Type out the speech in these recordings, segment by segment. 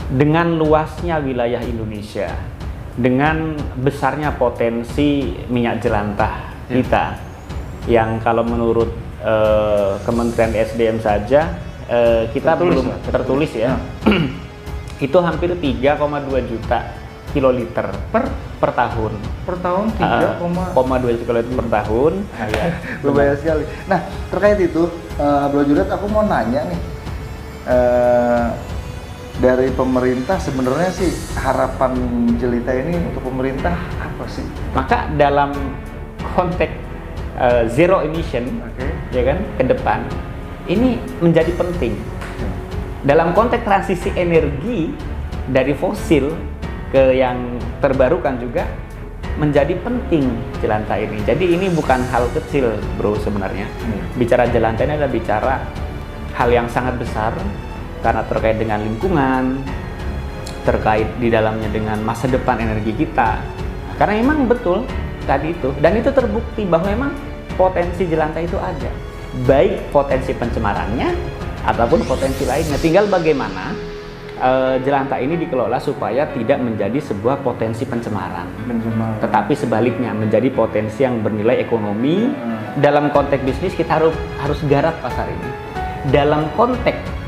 dengan luasnya wilayah Indonesia, dengan besarnya potensi minyak jelantah kita, yang kalau menurut Kementerian SDM saja kita tertulis ya, itu hampir 3,2 juta kiloliter per tahun. Per tahun 3,2 kiloliter per tahun. Lumayan sekali. Nah, terkait itu, Bro Juret, aku mau nanya nih. Dari pemerintah sebenarnya sih harapan Jelita ini untuk pemerintah apa sih? Maka dalam konteks zero emission, ya kan, ke depan ini menjadi penting. Dalam konteks transisi energi dari fosil ke yang terbarukan juga menjadi penting jelantah ini. Jadi ini bukan hal kecil, bro, sebenarnya. Bicara jelantah ini adalah bicara hal yang sangat besar, karena terkait dengan lingkungan, terkait di dalamnya dengan masa depan energi kita. Karena memang betul tadi itu, dan itu terbukti bahwa memang potensi jelantah itu ada, baik potensi pencemarannya ataupun potensi lainnya. Tinggal bagaimana jelantah ini dikelola supaya tidak menjadi sebuah potensi pencemaran, tetapi sebaliknya menjadi potensi yang bernilai ekonomi. Dalam konteks bisnis kita harus garap pasar ini. Dalam konteks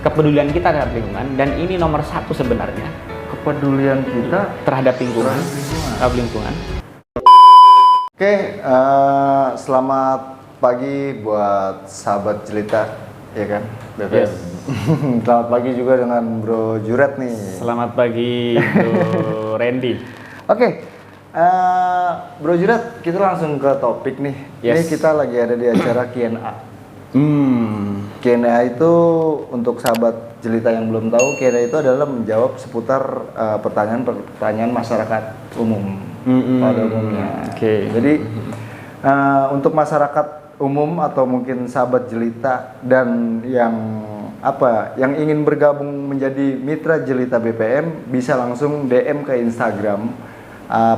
kepedulian kita terhadap lingkungan, dan ini nomor satu sebenarnya, kepedulian kita terhadap lingkungan. Oke, selamat pagi buat sahabat Jelita, ya kan? Yes. Selamat pagi juga dengan Bro Juret nih. Selamat pagi Bro Randy. Oke, Bro Juret, kita langsung ke topik nih. Yes. Ini kita lagi ada di acara Q&A. Q&A itu untuk sahabat Jelita yang belum tahu, Q&A itu adalah menjawab seputar pertanyaan-pertanyaan masyarakat umum pada umumnya. Jadi untuk masyarakat umum atau mungkin sahabat Jelita dan yang ingin bergabung menjadi mitra Jelita BPM, bisa langsung DM ke Instagram.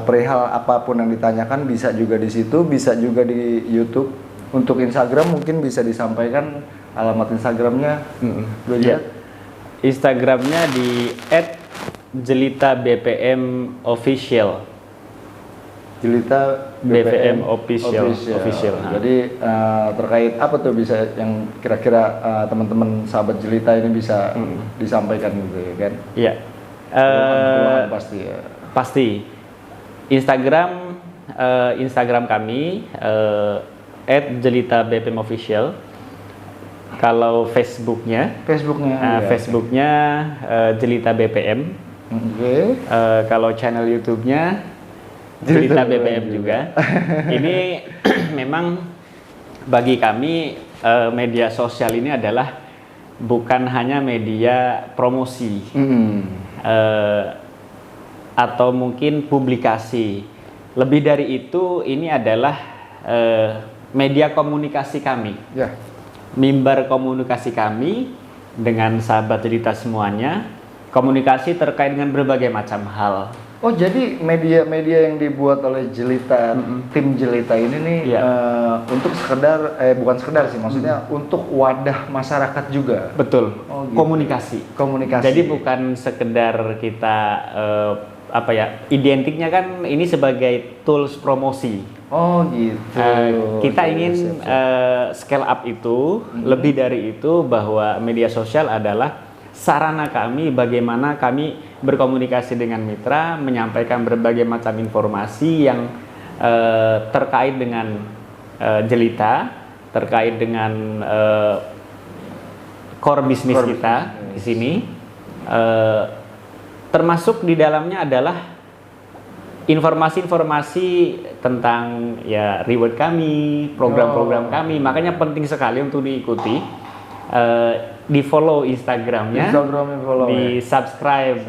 Perihal apapun yang ditanyakan bisa juga di situ, bisa juga di YouTube. Untuk Instagram mungkin bisa disampaikan alamat Instagramnya. Ya. Instagramnya di @JelitaBPMOfficial. Jelita BPM official. Jadi terkait apa tuh bisa yang kira-kira teman-teman sahabat Jelita ini bisa disampaikan gitu ya kan? Iya. Pasti ya. Pasti. Instagram kami @JelitaBPMOfficial. Kalau Facebooknya Jelita BPM. Kalau channel YouTube-nya Jelita BPM juga. Ini memang bagi kami media sosial ini adalah bukan hanya media promosi atau mungkin publikasi. Lebih dari itu, ini adalah media komunikasi kami, mimbar komunikasi kami dengan sahabat Jelita semuanya, komunikasi terkait dengan berbagai macam hal. Oh, jadi media-media yang dibuat oleh Jelita, tim Jelita ini nih untuk sekedar, bukan sekedar sih, maksudnya untuk wadah masyarakat juga. Betul. Oh, gitu. Komunikasi. Jadi bukan sekedar kita identiknya kan ini sebagai tools promosi. Oh gitu. Kita ingin scale up itu, lebih dari itu, bahwa media sosial adalah sarana kami bagaimana kami berkomunikasi dengan mitra, menyampaikan berbagai macam informasi yang terkait dengan Jelita, terkait dengan core bisnis kita di sini. Termasuk di dalamnya adalah informasi-informasi tentang reward kami, program-program kami. Makanya penting sekali untuk diikuti, di follow Instagramnya, di subscribe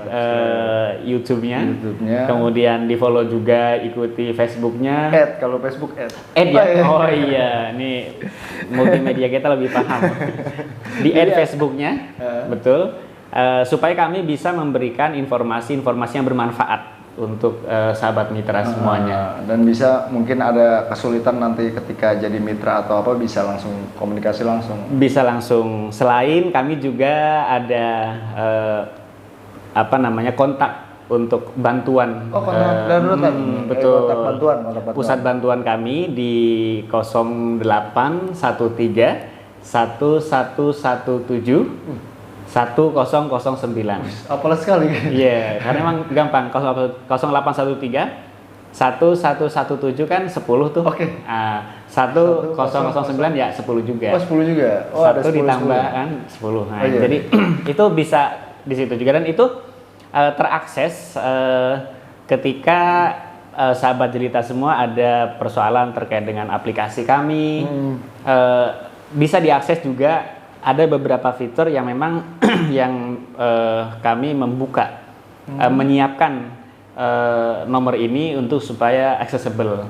YouTube-nya, kemudian di follow juga, ikuti Facebook-nya. Kalau Facebook Oh iya, ini multimedia kita lebih paham. Di Facebook-nya, betul. Supaya kami bisa memberikan informasi-informasi yang bermanfaat untuk sahabat mitra semuanya. Dan bisa mungkin ada kesulitan nanti ketika jadi mitra atau apa, bisa langsung komunikasi langsung. Bisa langsung. Selain kami juga ada apa namanya kontak untuk bantuan. Kontak darurat kan? Betul. Kontak bantuan. Pusat bantuan kami di 0813 1117 1009. Apalah sekali. Iya, karena emang gampang. 0813 1117 kan 10 tuh. Oke. 1009 ya 10 juga. Oh, 10 juga. Oh, ada 10 ditambah 10. kan 10. Nah, Oh, iya. jadi itu bisa di situ juga, dan itu terakses ketika sahabat jelita semua ada persoalan terkait dengan aplikasi kami. Bisa diakses juga. Ada beberapa fitur yang memang yang kami membuka, menyiapkan nomor ini untuk supaya accessible.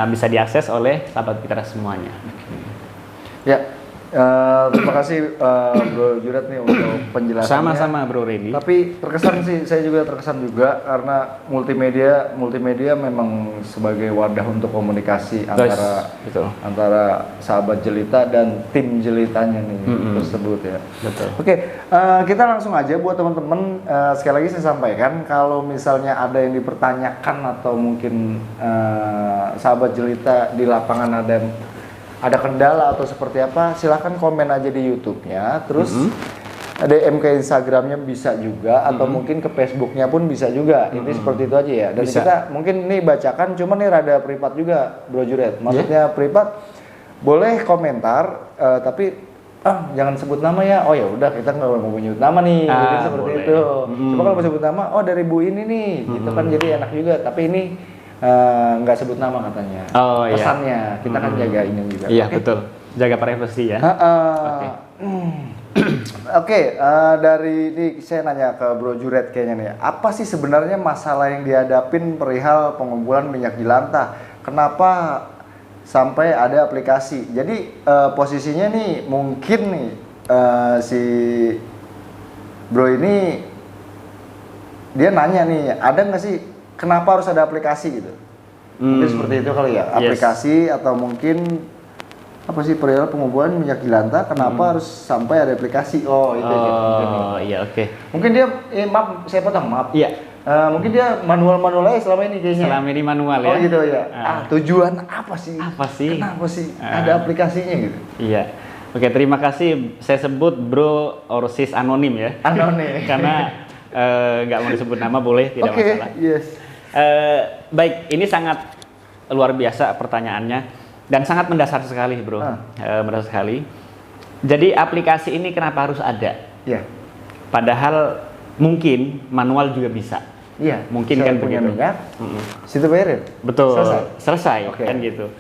Bisa diakses oleh sahabat kita semuanya. Ya, terima kasih Bro Juret nih untuk penjelasannya. Sama-sama Bro Randy. Tapi terkesan sih, saya juga terkesan juga karena multimedia memang sebagai wadah untuk komunikasi antara sahabat jelita dan tim jelitanya nih tersebut ya. Betul. Oke, kita langsung aja buat teman-teman, sekali lagi saya sampaikan kalau misalnya ada yang dipertanyakan atau mungkin sahabat jelita di lapangan ada kendala atau seperti apa, silahkan komen aja di YouTube-nya, terus DM ke Instagram-nya bisa juga, atau mungkin ke Facebook-nya pun bisa juga. Ini seperti itu aja ya. Dan bisa. kita mungkin nih bacakan, cuman nih rada privat juga, Bro Juret. Maksudnya privat, boleh komentar, tapi jangan sebut nama ya. Oh ya udah, kita nggak mau menyebut nama nih, jadi seperti boleh. itu. Cuma kalau mau sebut nama, oh dari Bu ini nih, gitu kan jadi enak juga. Tapi ini nggak sebut nama katanya. Oh, iya. Pesannya kita kan jaga ini juga. Iya, betul. Jaga privasi ya. Oke, dari ini saya nanya ke Bro Juret kayaknya nih. Apa sih sebenarnya masalah yang dihadapin perihal pengumpulan minyak jelantah? Kenapa sampai ada aplikasi? Jadi posisinya nih mungkin nih si Bro ini dia nanya nih, ada nggak sih kenapa harus ada aplikasi gitu? Mungkin seperti itu kali ya, aplikasi atau mungkin apa sih perihal pengumpulan minyak jelantah, kenapa harus sampai ada aplikasi? Oh itu Iya, oke. Mungkin dia, maaf saya potong, maaf. Iya. Mungkin dia manual aja selama ini kayaknya. Selama ini manual ya. Oh gitu ya. Tujuan apa sih? Apa sih? Kenapa sih ada aplikasinya gitu? Iya. Oke, terima kasih. Saya sebut Bro Orsis anonim ya. Anonim. Karena nggak mau disebut nama, boleh, tidak masalah. Yes. Baik, ini sangat luar biasa pertanyaannya dan sangat mendasar sekali, Bro. Mendasar sekali. Jadi aplikasi ini kenapa harus ada? Iya. Padahal mungkin manual juga bisa. Iya. Mungkin saya kan punya begitu. minyak, situ bayarin. Betul. Selesai Oke. kan gitu.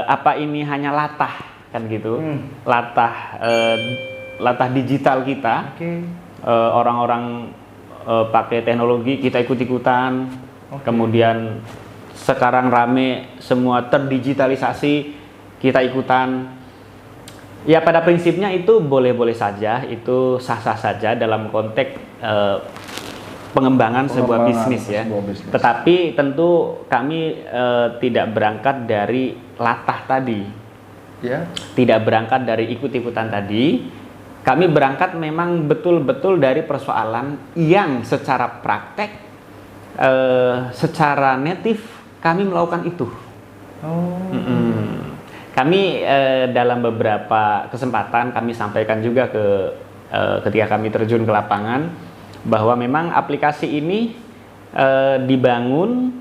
Apa ini hanya latah kan gitu? Latah digital kita. Orang-orang pakai teknologi, kita ikut-ikutan. Kemudian sekarang rame semua terdigitalisasi, kita ikutan. Ya pada prinsipnya itu boleh-boleh saja, itu sah-sah saja dalam konteks pengembangan sebuah bisnis ya. Tetapi tentu kami tidak berangkat dari latah tadi, tidak berangkat dari ikut-ikutan tadi. Kami berangkat memang betul-betul dari persoalan yang secara praktek, secara native kami melakukan itu. Kami dalam beberapa kesempatan kami sampaikan juga ketika kami terjun ke lapangan bahwa memang aplikasi ini dibangun,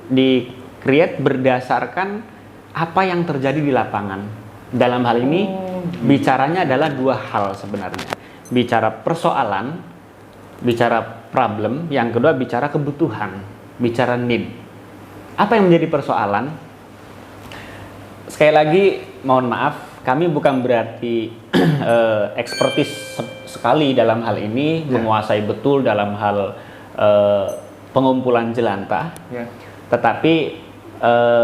di-create berdasarkan apa yang terjadi di lapangan. Dalam hal ini bicaranya adalah dua hal sebenarnya. Bicara persoalan, bicara problem, yang kedua bicara kebutuhan, bicara need. Apa yang menjadi persoalan? Sekali lagi mohon maaf, kami bukan berarti ekspertis sekali dalam hal ini, menguasai betul dalam hal pengumpulan jelantah. Tetapi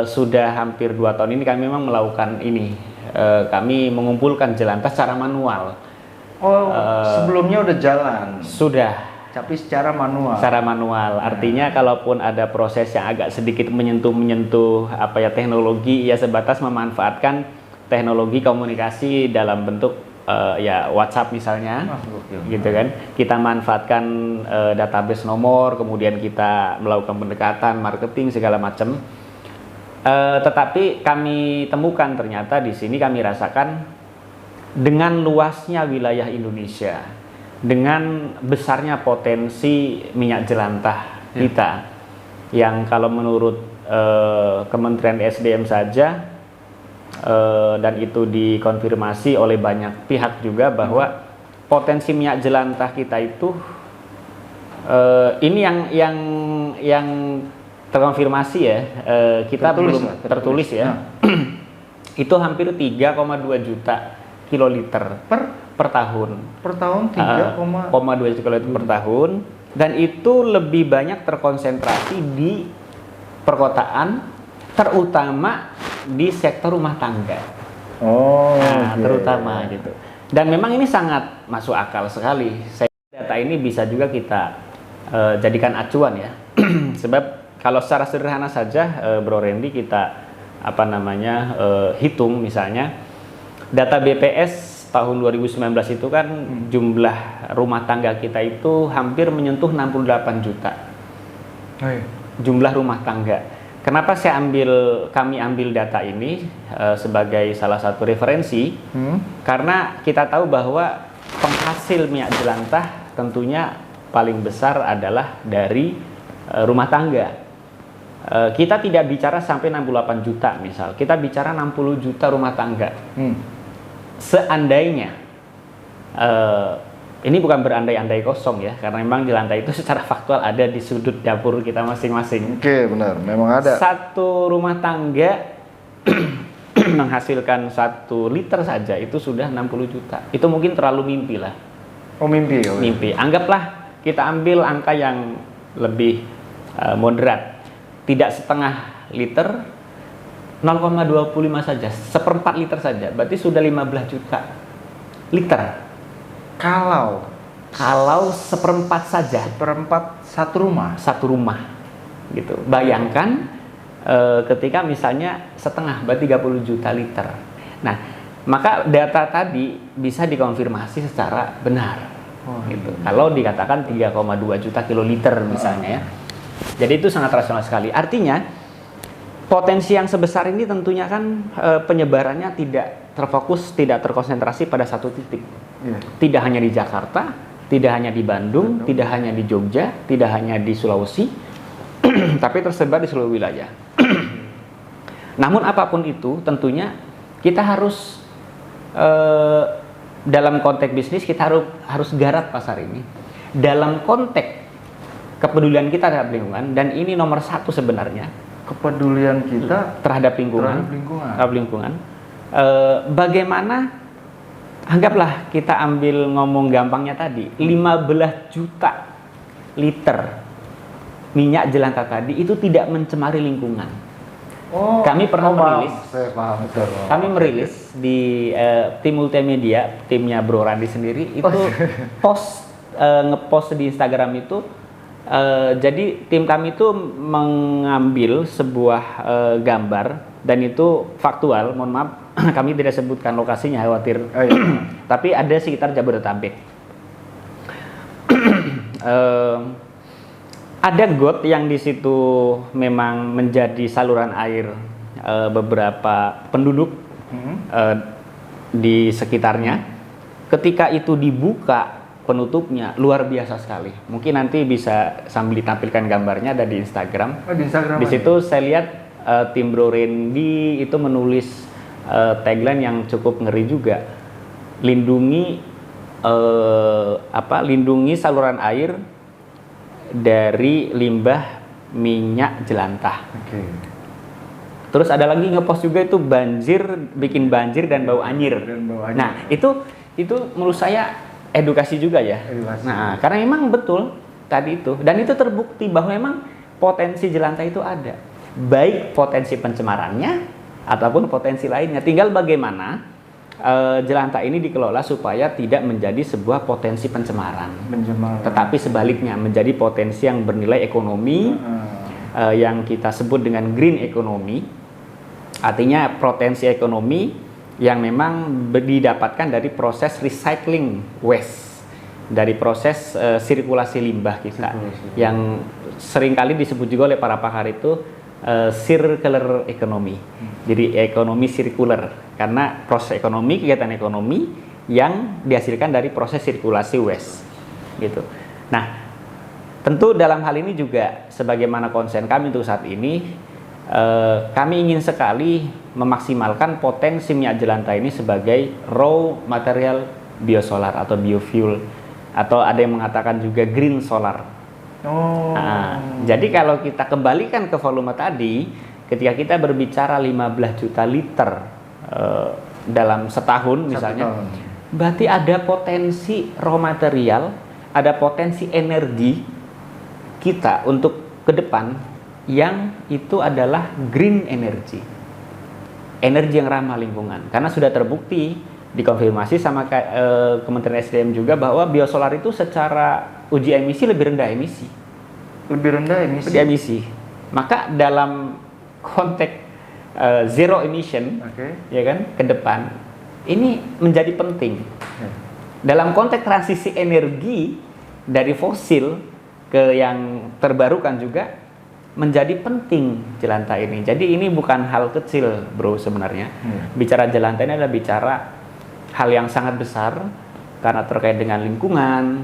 sudah hampir 2 tahun ini kami memang melakukan ini. Kami mengumpulkan jelantah secara manual. Sebelumnya udah jalan. Sudah. Tapi secara manual. Secara manual. Artinya kalaupun ada proses yang agak sedikit menyentuh teknologi, ya sebatas memanfaatkan teknologi komunikasi dalam bentuk ya WhatsApp misalnya, Oke. gitu kan. Kita manfaatkan database nomor, kemudian kita melakukan pendekatan, marketing segala macam. Tetapi kami temukan ternyata di sini kami rasakan dengan luasnya wilayah Indonesia, dengan besarnya potensi minyak jelantah kita, yang kalau menurut Kementerian SDM saja, dan itu dikonfirmasi oleh banyak pihak juga bahwa potensi minyak jelantah kita itu ini yang terkonfirmasi ya, kita tertulis ya. Itu hampir 3,2 juta kiloliter per tahun. Per tahun 3,2 juta kiloliter per tahun, dan itu lebih banyak terkonsentrasi di perkotaan, terutama di sektor rumah tangga. Terutama gitu. Dan memang ini sangat masuk akal sekali. Data ini bisa juga kita jadikan acuan ya. Sebab kalau secara sederhana saja, Bro Randy, kita hitung misalnya data BPS tahun 2019 itu kan jumlah rumah tangga kita itu hampir menyentuh 68 juta. Jumlah rumah tangga. Kenapa kami ambil data ini sebagai salah satu referensi? Karena kita tahu bahwa penghasil minyak jelantah tentunya paling besar adalah dari rumah tangga. Kita tidak bicara sampai 68 juta misal, kita bicara 60 juta rumah tangga. Seandainya, ini bukan berandai-andai kosong ya, karena memang jelantah itu secara faktual ada di sudut dapur kita masing-masing. Oke, benar, memang ada. Satu rumah tangga menghasilkan 1 liter saja itu sudah 60 juta. Itu mungkin terlalu mimpi lah. Mimpi. Mimpi. Anggaplah kita ambil angka yang lebih moderat. Tidak setengah liter, 0,25 saja, 1/4 liter saja. Berarti sudah 15 juta liter. Kalau 1/4 saja, 1/4 satu rumah gitu. Bayangkan ketika misalnya setengah, berarti 30 juta liter. Nah, maka data tadi bisa dikonfirmasi secara benar. Gitu. Kalau dikatakan 3,2 juta kiloliter misalnya ya. Jadi itu sangat rasional sekali. Artinya potensi yang sebesar ini tentunya kan penyebarannya tidak terfokus, tidak terkonsentrasi pada satu titik. Tidak hanya di Jakarta, tidak hanya di Bandung, tidak hanya di Jogja, tidak hanya di Sulawesi, tapi tersebar di seluruh wilayah. Namun apapun itu, tentunya kita harus dalam konteks bisnis kita harus garap pasar ini. Dalam konteks kepedulian kita terhadap lingkungan, dan ini nomor 1 sebenarnya. Kepedulian kita terhadap lingkungan. Bagaimana? Anggaplah kita ambil ngomong gampangnya tadi, 15 juta liter minyak jelantah tadi itu tidak mencemari lingkungan. Kami pernah merilis di tim multimedia, timnya Bro Randy sendiri itu ngepost di Instagram itu. Jadi tim kami itu mengambil sebuah gambar, dan itu faktual, mohon maaf kami tidak sebutkan lokasinya, khawatir. Tapi ada sekitar Jabodetabek. Ada got yang di situ memang menjadi saluran air beberapa penduduk di sekitarnya. Ketika itu dibuka penutupnya, luar biasa sekali. Mungkin nanti bisa sambil ditampilkan gambarnya, ada di Instagram. Di situ saya lihat tim Bro Randy itu menulis tagline yang cukup ngeri juga. Lindungi lindungi saluran air dari limbah minyak jelantah. Terus ada lagi ngepost juga itu bikin banjir dan bau anyir. Nah, itu menurut saya edukasi juga ya. Nah, karena memang betul tadi itu, dan itu terbukti bahwa memang potensi jelantah itu ada. Baik potensi pencemarannya ataupun potensi lainnya. Tinggal bagaimana jelantah ini dikelola supaya tidak menjadi sebuah potensi pencemaran. Tetapi sebaliknya menjadi potensi yang bernilai ekonomi, yang kita sebut dengan green economy. Artinya potensi ekonomi yang memang didapatkan dari proses recycling waste, dari proses sirkulasi limbah kita, yang seringkali disebut juga oleh para pakar itu circular economy. Jadi ekonomi sirkuler, karena proses ekonomi, kegiatan ekonomi yang dihasilkan dari proses sirkulasi waste, gitu. Nah, tentu dalam hal ini juga sebagaimana konsen kami untuk saat ini, kami ingin sekali memaksimalkan potensi minyak jelantah ini sebagai raw material biosolar atau biofuel, atau ada yang mengatakan juga green solar. Nah, jadi kalau kita kembalikan ke volume tadi, ketika kita berbicara 15 juta liter dalam setahun misalnya, berarti ada potensi raw material, ada potensi energi kita untuk ke depan yang itu adalah green energy, energi yang ramah lingkungan, karena sudah terbukti, dikonfirmasi sama Kementerian SDM juga bahwa biosolar itu secara uji emisi lebih rendah emisi. Maka dalam konteks zero emission, ya kan, ke depan ini menjadi penting. Dalam konteks transisi energi dari fosil ke yang terbarukan juga menjadi penting jelantah ini. Jadi ini bukan hal kecil, bro, sebenarnya. Bicara jelantah ini adalah bicara hal yang sangat besar, karena terkait dengan lingkungan,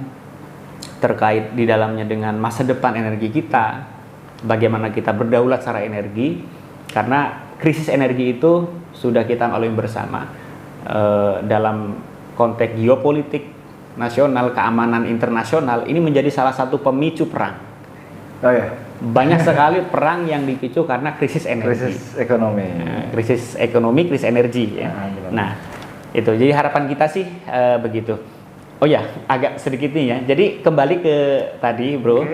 terkait di dalamnya dengan masa depan energi kita, bagaimana kita berdaulat secara energi, karena krisis energi itu sudah kita lalui bersama dalam konteks geopolitik nasional, keamanan internasional. Ini menjadi salah satu pemicu perang. Banyak sekali perang yang dipicu karena krisis energi, krisis ekonomi, krisis energi, ya. Nah, itu jadi harapan kita sih begitu. Oh ya, agak sedikit nih ya. Jadi kembali ke tadi, bro,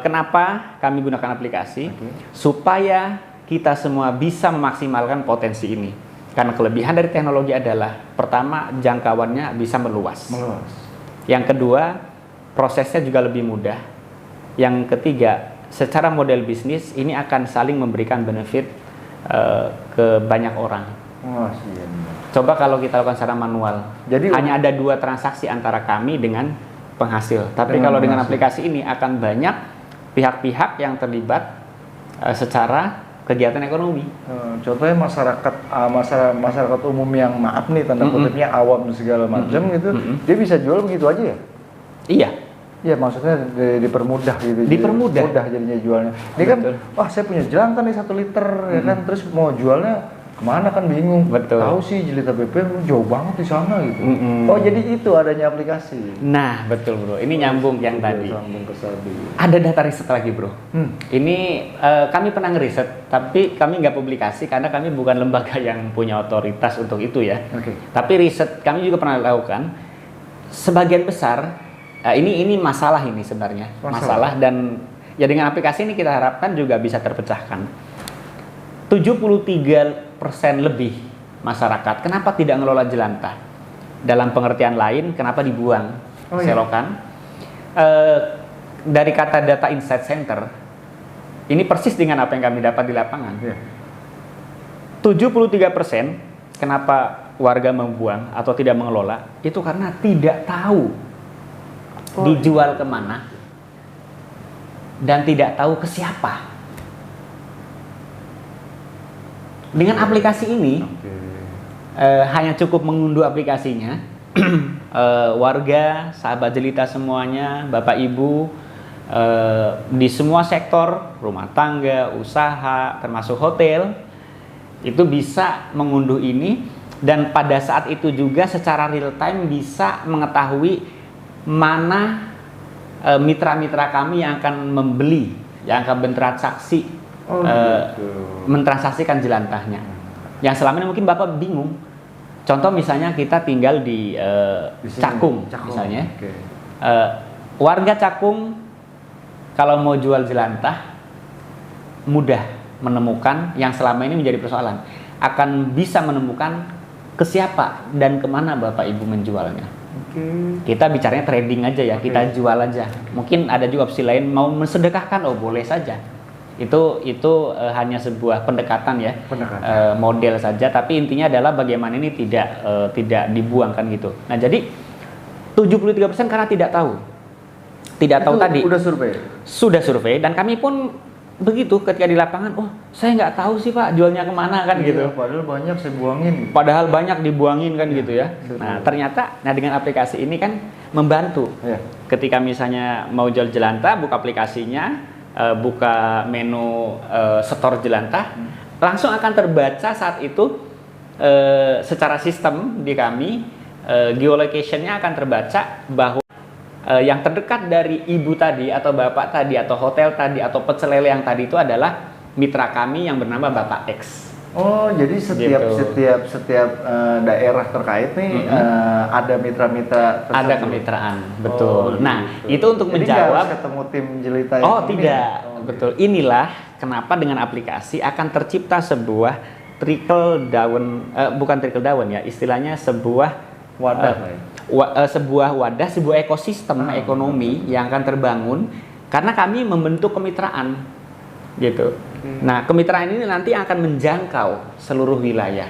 kenapa kami gunakan aplikasi? Supaya kita semua bisa memaksimalkan potensi ini. Karena kelebihan dari teknologi adalah, pertama, jangkauannya bisa meluas. Yang kedua, prosesnya juga lebih mudah. Yang ketiga, secara model bisnis ini akan saling memberikan benefit ke banyak orang. Coba kalau kita lakukan secara manual, jadi hanya ada 2 transaksi antara kami dengan penghasil. Tapi kalau dengan aplikasi ini akan banyak pihak-pihak yang terlibat secara kegiatan ekonomi. Contohnya masyarakat umum yang, maaf nih tanda kutipnya, awam segala macam gitu, dia bisa jual begitu aja ya? Iya. Ya, maksudnya dipermudah gitu. Dipermudah. Mudah jadinya jualnya. Ini kan, wah saya punya jelantah nih 1 liter, ya kan, terus mau jualnya kemana kan bingung. Tahu sih jelita BP jauh banget di sana gitu. Oh, jadi itu adanya aplikasi. Nah, betul, bro. Ini nyambung yang tadi. Ada data riset lagi, bro. Ini kami pernah ngeriset, tapi kami nggak publikasi karena kami bukan lembaga yang punya otoritas untuk itu ya. Tapi riset kami juga pernah lakukan. Sebagian besar ini masalah ini sebenarnya. Masalah, dan ya dengan aplikasi ini kita harapkan juga bisa terpecahkan. 73% lebih masyarakat kenapa tidak ngelola jelantah? Dalam pengertian lain, kenapa dibuang selokan? Dari kata data insight center, ini persis dengan apa yang kami dapat di lapangan. 73% kenapa warga membuang atau tidak mengelola, itu karena tidak tahu dijual kemana dan tidak tahu ke siapa. Dengan aplikasi ini hanya cukup mengunduh aplikasinya, warga, sahabat jelita semuanya, bapak ibu, di semua sektor, rumah tangga, usaha, termasuk hotel, itu bisa mengunduh ini, dan pada saat itu juga secara real time bisa mengetahui mana mitra-mitra kami yang akan membeli, yang akan bertransaksi, mentransaksikan jelantahnya. Yang selama ini mungkin Bapak bingung. Contoh misalnya kita tinggal di Cakung misalnya. Warga Cakung kalau mau jual jelantah mudah menemukan, yang selama ini menjadi persoalan. Akan bisa menemukan ke siapa dan kemana Bapak Ibu menjualnya. Kita bicaranya trading aja ya, kita jual aja. Mungkin ada juga opsi lain, mau mensedekahkan, oh boleh saja. Itu hanya sebuah pendekatan ya, model saja, tapi intinya adalah bagaimana ini tidak dibuang kan gitu. Nah, jadi 73% karena tidak tahu tadi. Sudah survei dan kami pun begitu ketika di lapangan, oh saya nggak tahu sih Pak jualnya kemana kan gitu. Padahal banyak saya buangin. Padahal banyak dibuangin kan gitu ya. Nah ternyata, dengan aplikasi ini kan membantu. Ketika misalnya mau jual jelantah, buka aplikasinya, buka menu store jelantah, langsung akan terbaca saat itu secara sistem di kami, geolocation-nya akan terbaca bahwa yang terdekat dari ibu tadi atau bapak tadi atau hotel tadi atau pecel lele yang tadi itu adalah mitra kami yang bernama Bapak X. Oh, jadi setiap daerah terkait nih ada mitra-mitra tersebut. Ada kemitraan, betul. Nah, itu untuk jadi menjawab ketemu tim jelita yang Oh, tidak. Betul. Inilah kenapa dengan aplikasi akan tercipta sebuah bukan trickle down ya, istilahnya sebuah sebuah ekosistem ekonomi yang akan terbangun karena kami membentuk kemitraan gitu. Nah, kemitraan ini nanti akan menjangkau seluruh wilayah.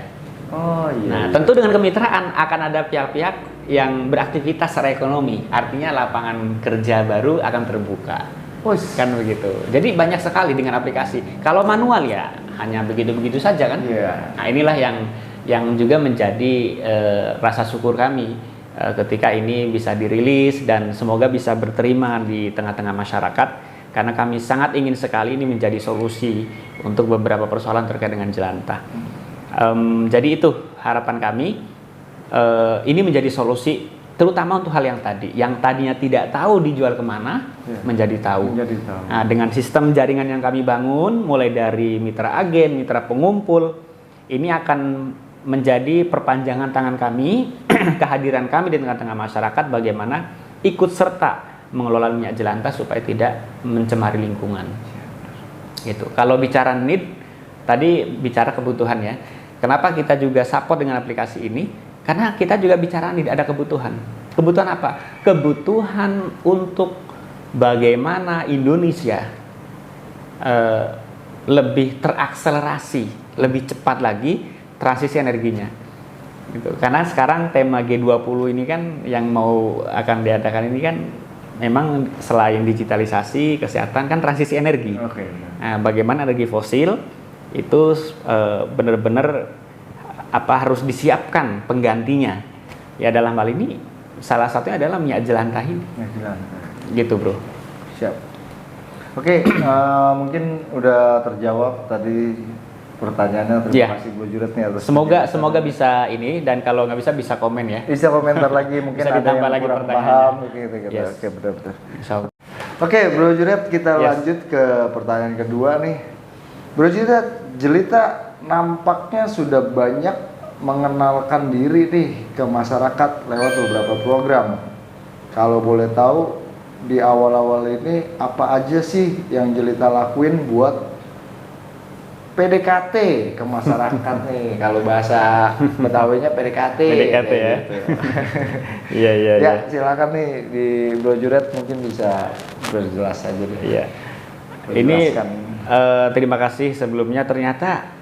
Nah, tentu dengan kemitraan akan ada pihak-pihak yang beraktivitas secara ekonomi, artinya lapangan kerja baru akan terbuka. Kan begitu. Jadi banyak sekali dengan aplikasi. Kalau manual ya hanya begitu-begitu saja kan. Nah, inilah yang juga menjadi rasa syukur kami ketika ini bisa dirilis dan semoga bisa berterima di tengah-tengah masyarakat. Karena kami sangat ingin sekali ini menjadi solusi untuk beberapa persoalan terkait dengan jelantah. Jadi itu harapan kami, ini menjadi solusi terutama untuk hal yang tadinya tidak tahu dijual kemana, menjadi tahu. Nah, dengan sistem jaringan yang kami bangun, mulai dari mitra agen, mitra pengumpul, ini akan menjadi perpanjangan tangan kami, kehadiran kami di tengah-tengah masyarakat bagaimana ikut serta mengelola minyak jelantah supaya tidak mencemari lingkungan. Gitu. Kalau bicara need, tadi bicara kebutuhan ya. Kenapa kita juga support dengan aplikasi ini? Karena kita juga bicara need, ada kebutuhan. Kebutuhan apa? Kebutuhan untuk bagaimana Indonesia lebih terakselerasi, lebih cepat lagi transisi energinya. Gitu. Karena sekarang tema G20 ini kan yang akan diadakan ini kan memang selain digitalisasi, kesehatan kan transisi energi. Nah, bagaimana energi fosil itu benar-benar harus disiapkan penggantinya. Ya dalam hal ini salah satunya adalah minyak jelantah ini. Gitu bro. Siap. Oke, mungkin udah terjawab tadi pertanyaannya. Terima kasih Bu Juret nih atas semoga bisa ini, dan kalau nggak bisa komen ya. Bisa komentar lagi, mungkin bisa ada yang lagi kurang paham gitu. Oke, betul. Oke, Bro Juret, kita lanjut ke pertanyaan kedua nih. Bro Juret, jelita nampaknya sudah banyak mengenalkan diri nih ke masyarakat lewat beberapa program. Kalau boleh tahu di awal-awal ini apa aja sih yang jelita lakuin buat PDKT ke masyarakat nih, kalau bahasa Betawinya PDKT ya. Gitu. Iya. Silakan nih di Bro Juret mungkin bisa berjelas aja deh. Iya. Ini terima kasih sebelumnya, ternyata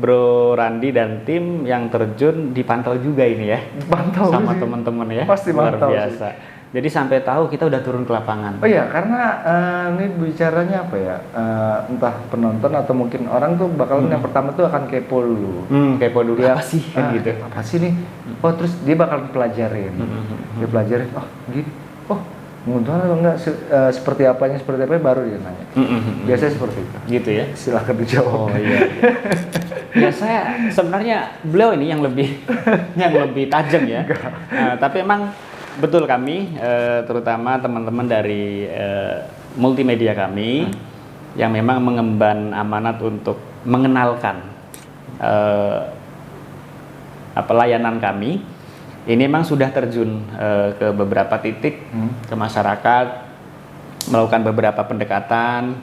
Bro Randi dan tim yang terjun dipantau juga ini ya. Dipantau sama teman-teman ya. Pasti luar mantau biasa. Sih. Jadi sampai tahu kita udah turun ke lapangan. Oh iya, karena ini bicaranya apa ya? Entah penonton atau mungkin orang tuh bakalan yang pertama tuh akan kepo dulu. Kepo dulu ya, apa sih kan gitu. Apa sih nih? Oh, terus dia bakalan pelajarin. Dia pelajarin, oh gini. Oh, menguntungkan atau enggak seperti apanya baru dia nanya. Biasanya seperti itu. Gitu ya. Silakan dijawab. Oh iya. Ya saya sebenarnya beliau ini yang lebih tajam ya. Tapi emang betul kami, terutama teman-teman dari multimedia kami yang memang mengemban amanat untuk mengenalkan layanan kami, ini memang sudah terjun ke beberapa titik ke masyarakat, melakukan beberapa pendekatan.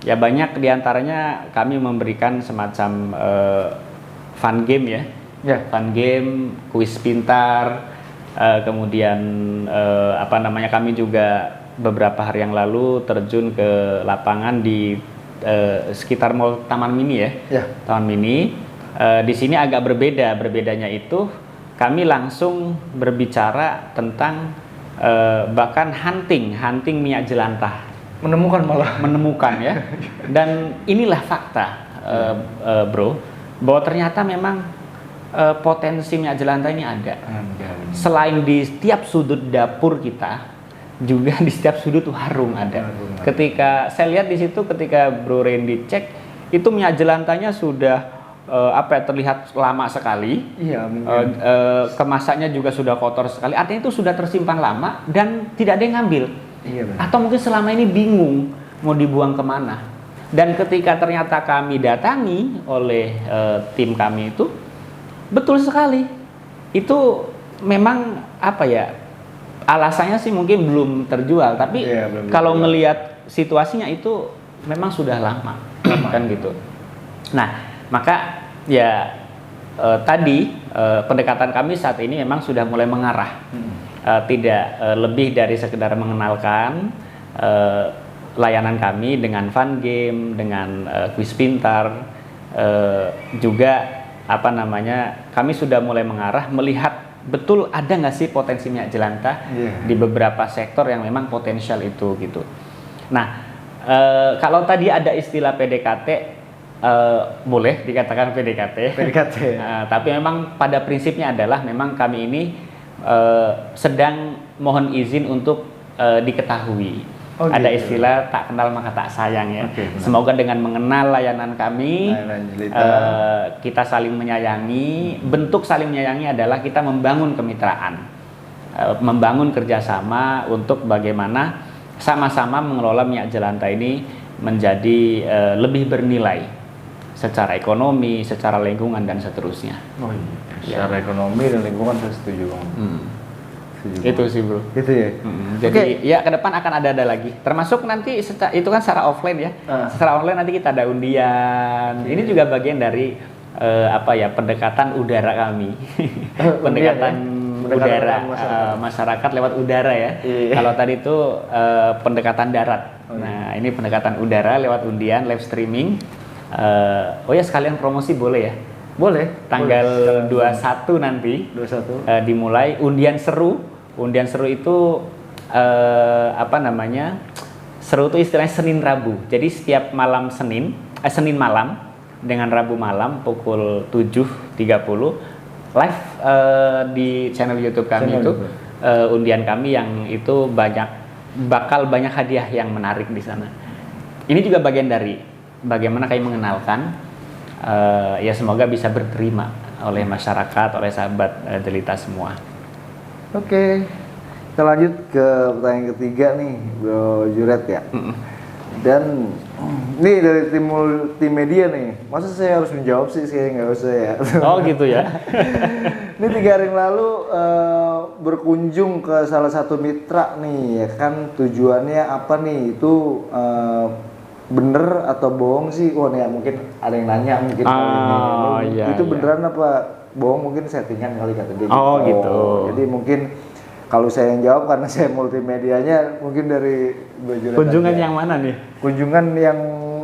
Ya banyak diantaranya kami memberikan semacam fun game ya, fun game, kuis pintar. Kemudian kami juga beberapa hari yang lalu terjun ke lapangan di sekitar mall Taman Mini ya. Ya. Taman Mini. Di sini agak berbeda. Berbedanya itu kami langsung berbicara tentang bahkan hunting minyak jelantah. Menemukan ya. Dan inilah fakta, bro, bahwa ternyata memang potensi minyak jelantah ini ada. Selain di setiap sudut dapur kita, juga di setiap sudut warung ada. Ketika saya lihat di situ, ketika Bro Randy cek, itu minyak jelantahnya sudah terlihat lama sekali. Iya. Kemasannya juga sudah kotor sekali. Artinya itu sudah tersimpan lama dan tidak ada yang ngambil. Iya, benar. Atau mungkin selama ini bingung mau dibuang kemana. Dan ketika ternyata kami datangi oleh tim kami itu, betul sekali. Itu memang alasannya sih mungkin belum terjual, tapi kalau ngelihat situasinya itu memang sudah lama. Kan gitu. Nah, maka ya tadi pendekatan kami saat ini memang sudah mulai mengarah. Tidak lebih dari sekedar mengenalkan layanan kami dengan fun game, dengan kuis pintar, juga kami sudah mulai mengarah melihat betul ada nggak sih potensi minyak jelantah di beberapa sektor yang memang potensial itu gitu. Nah, kalau tadi ada istilah PDKT, boleh dikatakan PDKT. Tapi memang pada prinsipnya adalah memang kami ini sedang mohon izin untuk diketahui. Ada istilah tak kenal maka tak sayang ya. Semoga dengan mengenal layanan kami, kita saling menyayangi. Bentuk saling menyayangi adalah kita membangun kemitraan, membangun kerjasama untuk bagaimana sama-sama mengelola minyak jelantah ini menjadi lebih bernilai secara ekonomi, secara lingkungan dan seterusnya. Secara ekonomi dan lingkungan saya setuju banget. Itu sih bro. Itu ya. Jadi ya ke depan akan ada lagi. Termasuk nanti itu kan secara offline ya. Secara online nanti kita ada undian. Ini juga bagian dari pendekatan udara kami. pendekatan udara masyarakat lewat udara ya. Kalau tadi itu pendekatan darat. Nah ini pendekatan udara lewat undian live streaming. Sekalian promosi boleh ya. Boleh. Tanggal 21 nanti. 21. Dimulai undian seru. Undian seru itu seru itu istilahnya Senin Rabu. Jadi setiap malam Senin malam dengan Rabu malam pukul 7.30 live di channel YouTube kami undian kami yang itu bakal banyak hadiah yang menarik di sana. Ini juga bagian dari bagaimana kami mengenalkan semoga bisa berterima oleh masyarakat, oleh sahabat Jelita semua. Oke, kita lanjut ke pertanyaan ketiga nih, Bro Juret ya. Dan nih dari tim media nih, masa saya harus menjawab sih? Saya nggak usah ya. Oh gitu ya. Ini 3 hari yang lalu berkunjung ke salah satu mitra nih, ya kan tujuannya apa nih? Itu bener atau bohong sih? Nih mungkin ada yang nanya mungkin. Itu beneran apa? Bohong, mungkin settingan kali kata dia. Gitu. Jadi mungkin kalau saya yang jawab karena saya multimedianya, mungkin dari Juret. Kunjungan yang mana nih? Kunjungan yang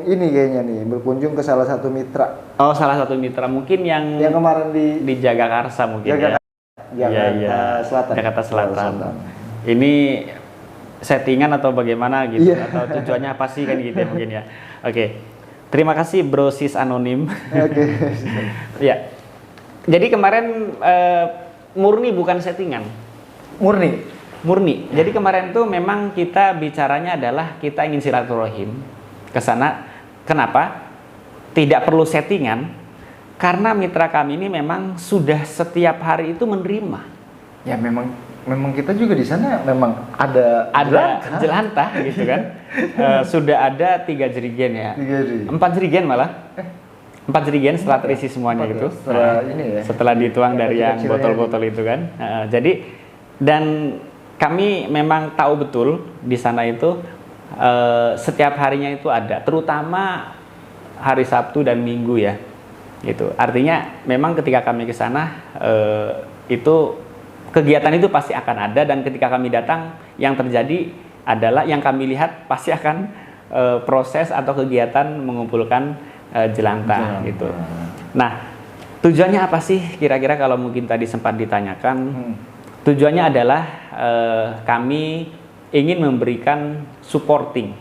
ini kayaknya nih, berkunjung ke salah satu mitra. Oh, salah satu mitra mungkin yang kemarin di Jagakarsa mungkin Jakarta Selatan. Ini settingan atau bagaimana gitu atau tujuannya apa sih kan gitu ya mungkin ya. Oke. Terima kasih Bro Sis Anonim. Ya. Jadi kemarin murni bukan settingan. Murni. Jadi kemarin tuh memang kita bicaranya adalah kita ingin silaturahim ke sana. Kenapa? Tidak perlu settingan karena mitra kami ini memang sudah setiap hari itu menerima. Ya memang kita juga di sana memang ada jelantah gitu kan. Sudah ada 3 jerigen ya. 4 jerigen malah. 4 jerigen setelah terisi semuanya gitu. Setelah dituang dari yang botol-botol itu kan. Jadi dan kami memang tahu betul di sana itu setiap harinya itu ada, terutama hari Sabtu dan Minggu ya. Gitu. Artinya memang ketika kami ke sana itu kegiatan itu pasti akan ada dan ketika kami datang yang terjadi adalah yang kami lihat pasti akan proses atau kegiatan mengumpulkan jelantah gitu. Nah, tujuannya apa sih kira-kira kalau mungkin tadi sempat ditanyakan? Tujuannya adalah kami ingin memberikan supporting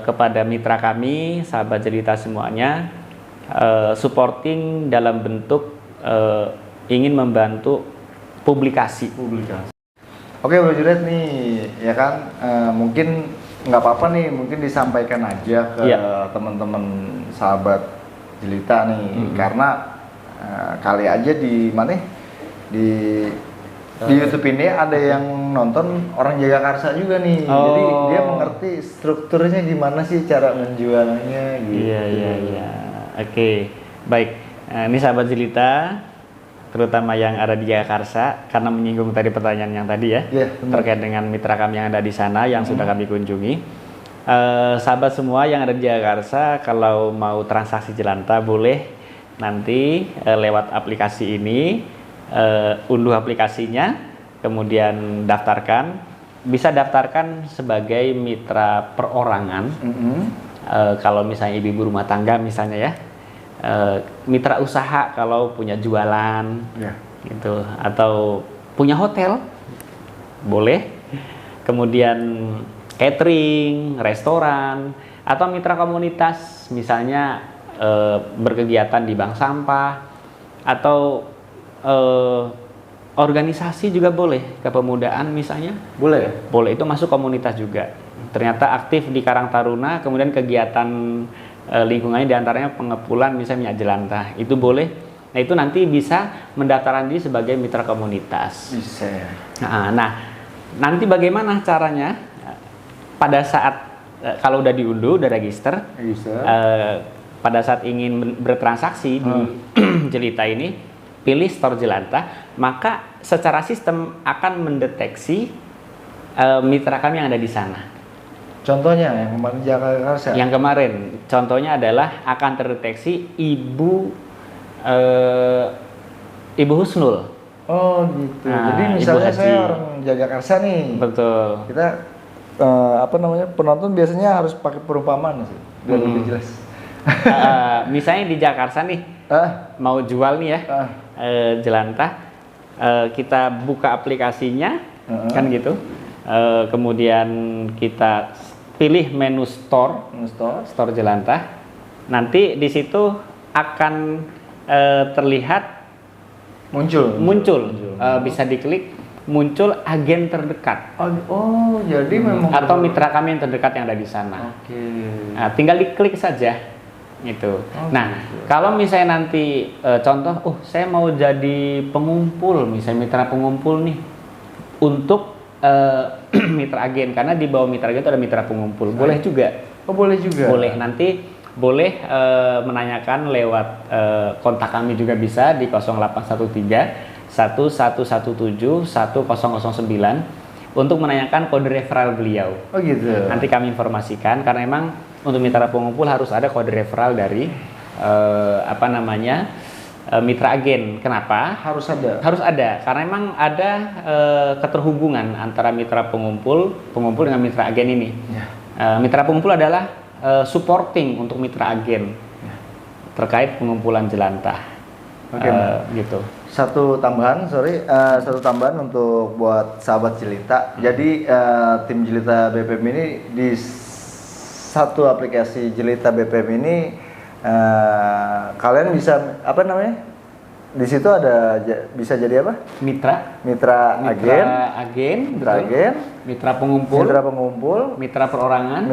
kepada mitra kami, sahabat jelita semuanya, supporting dalam bentuk ingin membantu publikasi. Oke Bro Juret nih, ya kan, mungkin nggak apa-apa nih, mungkin disampaikan aja ke teman-teman sahabat jelita nih, karena kali aja di mana di YouTube ini ada yang nonton orang Jagakarsa juga nih, jadi dia mengerti strukturnya gimana sih cara menjualnya gitu. Iya. Oke, baik. Ini sahabat jelita, terutama yang ada di Jagakarsa, karena menyinggung tadi pertanyaan yang tadi ya, terkait dengan mitra kami yang ada di sana yang sudah kami kunjungi. Sahabat semua yang ada di Jagakarsa, kalau mau transaksi jelantah boleh nanti lewat aplikasi ini, unduh aplikasinya, kemudian daftarkan. Bisa daftarkan sebagai mitra perorangan. Kalau misalnya ibu-ibu rumah tangga misalnya ya, mitra usaha kalau punya jualan, gitu, atau punya hotel boleh. Kemudian catering, restoran, atau mitra komunitas misalnya berkegiatan di bank sampah, atau organisasi juga boleh, kepemudaan misalnya boleh, itu masuk komunitas juga. Ternyata aktif di Karang Taruna, kemudian kegiatan lingkungannya diantaranya pengepulan misalnya minyak jelantah, itu boleh. Nah, itu nanti bisa mendaftarkan diri sebagai mitra komunitas. Bisa. Nah, nanti bagaimana caranya? Pada saat kalau udah diunduh, udah register, pada saat ingin bertransaksi di jelita ini, pilih store jelantah, maka secara sistem akan mendeteksi mitra kami yang ada di sana. Contohnya yang kemarin Jagakarsa. Yang kemarin, contohnya adalah akan terdeteksi Ibu Husnul. Oh gitu. Jadi misalnya saya orang Jagakarsa nih. Betul. Kita penonton biasanya harus pakai perumpamaan sih, biar lebih jelas. Misalnya di Jakarta nih, mau jual nih ya, jelantah, kita buka aplikasinya, kan gitu. Kemudian kita pilih menu store jelantah. Nanti di situ akan terlihat muncul. Bisa diklik, muncul agen terdekat. Jadi memang atau mitra kami yang terdekat yang ada di sana. Nah, tinggal diklik saja gitu. Kalau misalnya nanti contoh, saya mau jadi pengumpul, misalnya mitra pengumpul nih untuk mitra agen, karena di bawah mitra agen itu ada mitra pengumpul. Boleh juga. Boleh juga. Boleh, nanti boleh menanyakan lewat kontak kami juga bisa di 0813 1117 1009 untuk menanyakan kode referral beliau. Gitu. Nanti kami informasikan, karena memang untuk mitra pengumpul harus ada kode referral dari mitra agen. Kenapa? Harus ada. Harus ada, karena memang ada keterhubungan antara mitra pengumpul dengan mitra agen ini. Mitra pengumpul adalah supporting untuk mitra agen terkait pengumpulan jelantah. Gitu. Satu tambahan untuk buat sahabat jelita. Jadi tim jelita BPM ini di satu aplikasi jelita BPM ini kalian bisa di situ bisa jadi apa? Mitra agen, mitra pengumpul, mitra perorangan,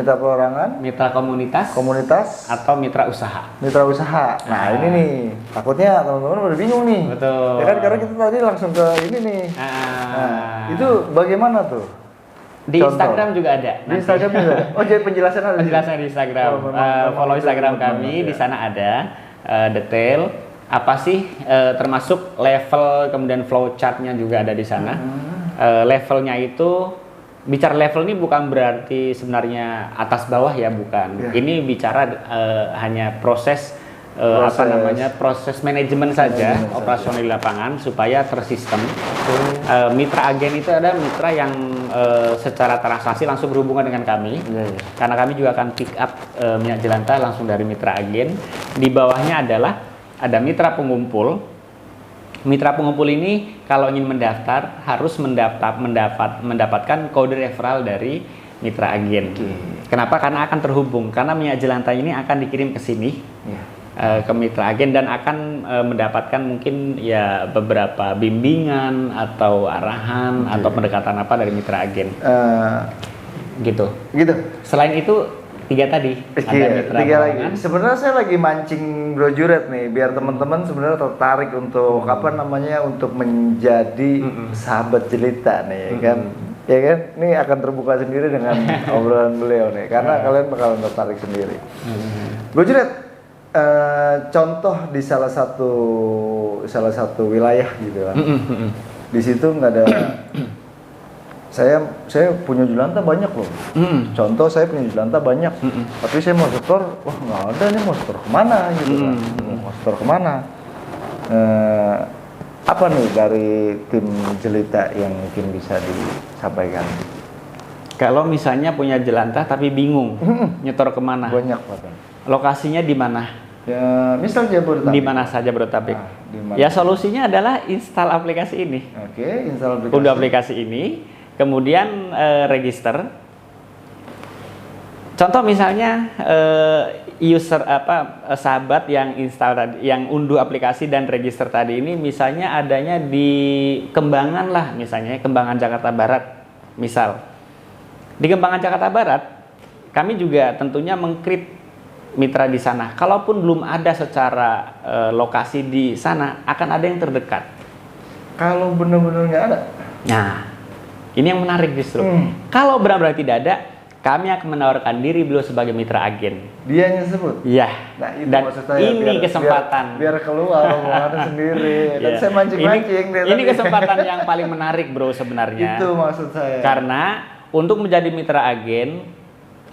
mitra komunitas, atau mitra usaha. Nah, ini nih, takutnya teman-teman udah bingung nih. Betul. Ya kan, karena kita tadi langsung ke ini nih. Itu bagaimana tuh? Di Contoh. Instagram juga ada. Di Instagram juga ada. Jadi penjelasan ada. Penjelasan di Instagram. Follow Instagram kami, di sana ada detail apa sih, termasuk level, kemudian flow chartnya juga ada di sana. Levelnya itu, bicara level ini bukan berarti sebenarnya atas bawah ya, bukan. Ini bicara hanya proses manajemen saja, operasional di lapangan supaya tersistem. Mitra agen itu ada mitra yang secara transaksi langsung berhubungan dengan kami. Karena kami juga akan pick up minyak jelantah langsung dari mitra agen. Di bawahnya adalah ada mitra pengumpul. Mitra pengumpul ini kalau ingin mendaftar harus mendapatkan kode referral dari mitra agen. Kenapa? Karena akan terhubung. Karena minyak jelantah ini akan dikirim ke sini. Ke mitra agen dan akan mendapatkan mungkin ya beberapa bimbingan atau arahan atau pendekatan apa dari mitra agen. Gitu. Selain itu tiga tadi ada mitra tiga lagi. keuangan. Sebenarnya saya lagi mancing Bro Juret nih biar teman-teman sebenarnya tertarik untuk untuk menjadi sahabat jelita nih kan. Ya kan, ini akan terbuka sendiri dengan obrolan beliau nih karena kalian bakalan tertarik sendiri. Bro Juret, contoh di salah satu wilayah gitu kan. Di situ nggak ada. Saya punya jelantah banyak loh. Contoh saya punya jelantah banyak. Tapi saya mau setor, wah nggak ada nih, mau setor kemana gitu kan. Mau setor kemana? Apa nih dari tim jelita yang mungkin bisa disampaikan? Kalau misalnya punya jelantah tapi bingung nyetor kemana? Banyak Pak. Lokasinya di mana? Ya, misal Jabodetabek. Di mana saja Jabodetabek. Ya solusinya adalah install aplikasi ini. Oke, install aplikasi. Unduh aplikasi ini, kemudian register. Contoh misalnya sahabat yang install yang unduh aplikasi dan register tadi ini misalnya adanya di Kembangan lah, misalnya Kembangan Jakarta Barat. Misal. Di Kembangan Jakarta Barat, kami juga tentunya mengkrip mitra di sana. Kalaupun belum ada secara lokasi di sana, akan ada yang terdekat. Kalau benar-benar nggak ada? Nah, ini yang menarik justru. Kalau benar-benar tidak ada, kami akan menawarkan diri beliau sebagai mitra agen. Dia yang sebut? Iya. Nah, itu dan maksud saya, ini kesempatan. Biar keluar omongannya sendiri. Dan saya mancing-mancing. Ini kesempatan yang paling menarik bro sebenarnya. Itu maksud saya. Karena untuk menjadi mitra agen,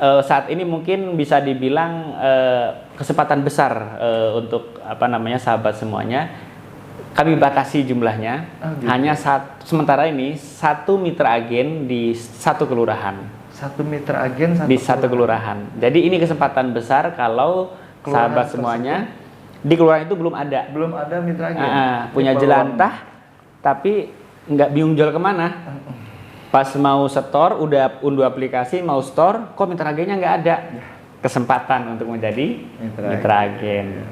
saat ini mungkin bisa dibilang kesempatan besar untuk sahabat semuanya. Kami batasi jumlahnya, hanya sementara ini satu mitra agen di satu kelurahan. Satu mitra agen di satu kelurahan. Jadi ini kesempatan besar kalau sahabat semuanya di kelurahan itu belum ada mitra agen. Punya jelantah tapi nggak bingung jual kemana. Pas mau setor, udah unduh aplikasi, mau store, kok mitra agennya nggak ada. Kesempatan untuk menjadi mitra agen.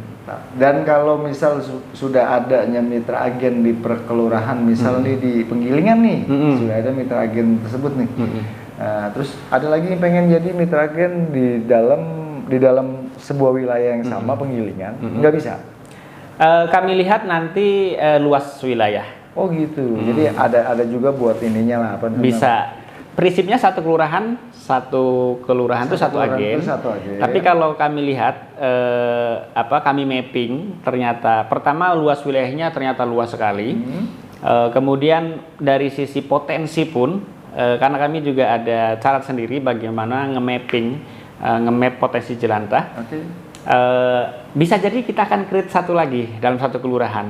Dan kalau misal sudah adanya mitra agen di perkelurahan, misal nih di Penggilingan nih, sudah ada mitra agen tersebut nih. Terus ada lagi yang pengen jadi mitra agen di dalam sebuah wilayah yang sama, Penggilingan, nggak bisa. Kami lihat nanti luas wilayah. Oh gitu. Jadi ada juga buat ininya lah apa namanya? Bisa. Prinsipnya satu kelurahan itu satu agen. Tapi kalau kami lihat kami mapping ternyata pertama luas wilayahnya ternyata luas sekali. Kemudian dari sisi potensi pun karena kami juga ada cara sendiri bagaimana nge-map potensi jelantah. Bisa jadi kita akan create satu lagi dalam satu kelurahan.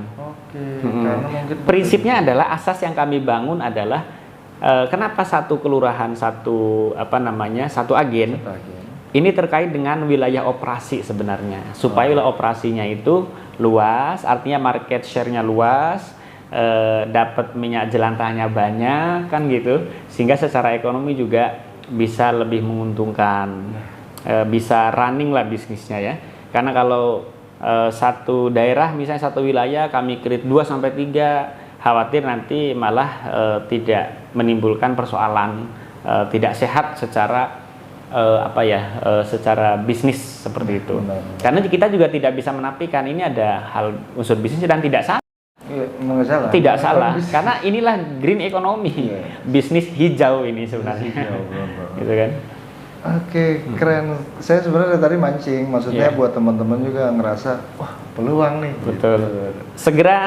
Karena mungkin prinsipnya adalah asas yang kami bangun adalah kenapa satu kelurahan satu agen. Ini terkait dengan wilayah operasi sebenarnya. Supaya operasinya itu luas, artinya market share-nya luas, dapat minyak jelantahnya banyak kan gitu, sehingga secara ekonomi juga bisa lebih menguntungkan, bisa running lah bisnisnya ya. Karena kalau satu daerah misalnya satu wilayah kami create 2-3, khawatir nanti malah tidak menimbulkan persoalan tidak sehat secara secara bisnis seperti itu. Karena kita juga tidak bisa menafikan ini ada hal unsur bisnis dan tidak salah. Tidak salah, karena inilah green economy, bisnis hijau ini sebenarnya. Gitu kan? Oke, keren. Saya sebenarnya tadi mancing, maksudnya buat teman-teman juga ngerasa wah peluang nih. Betul. Gitu. Segera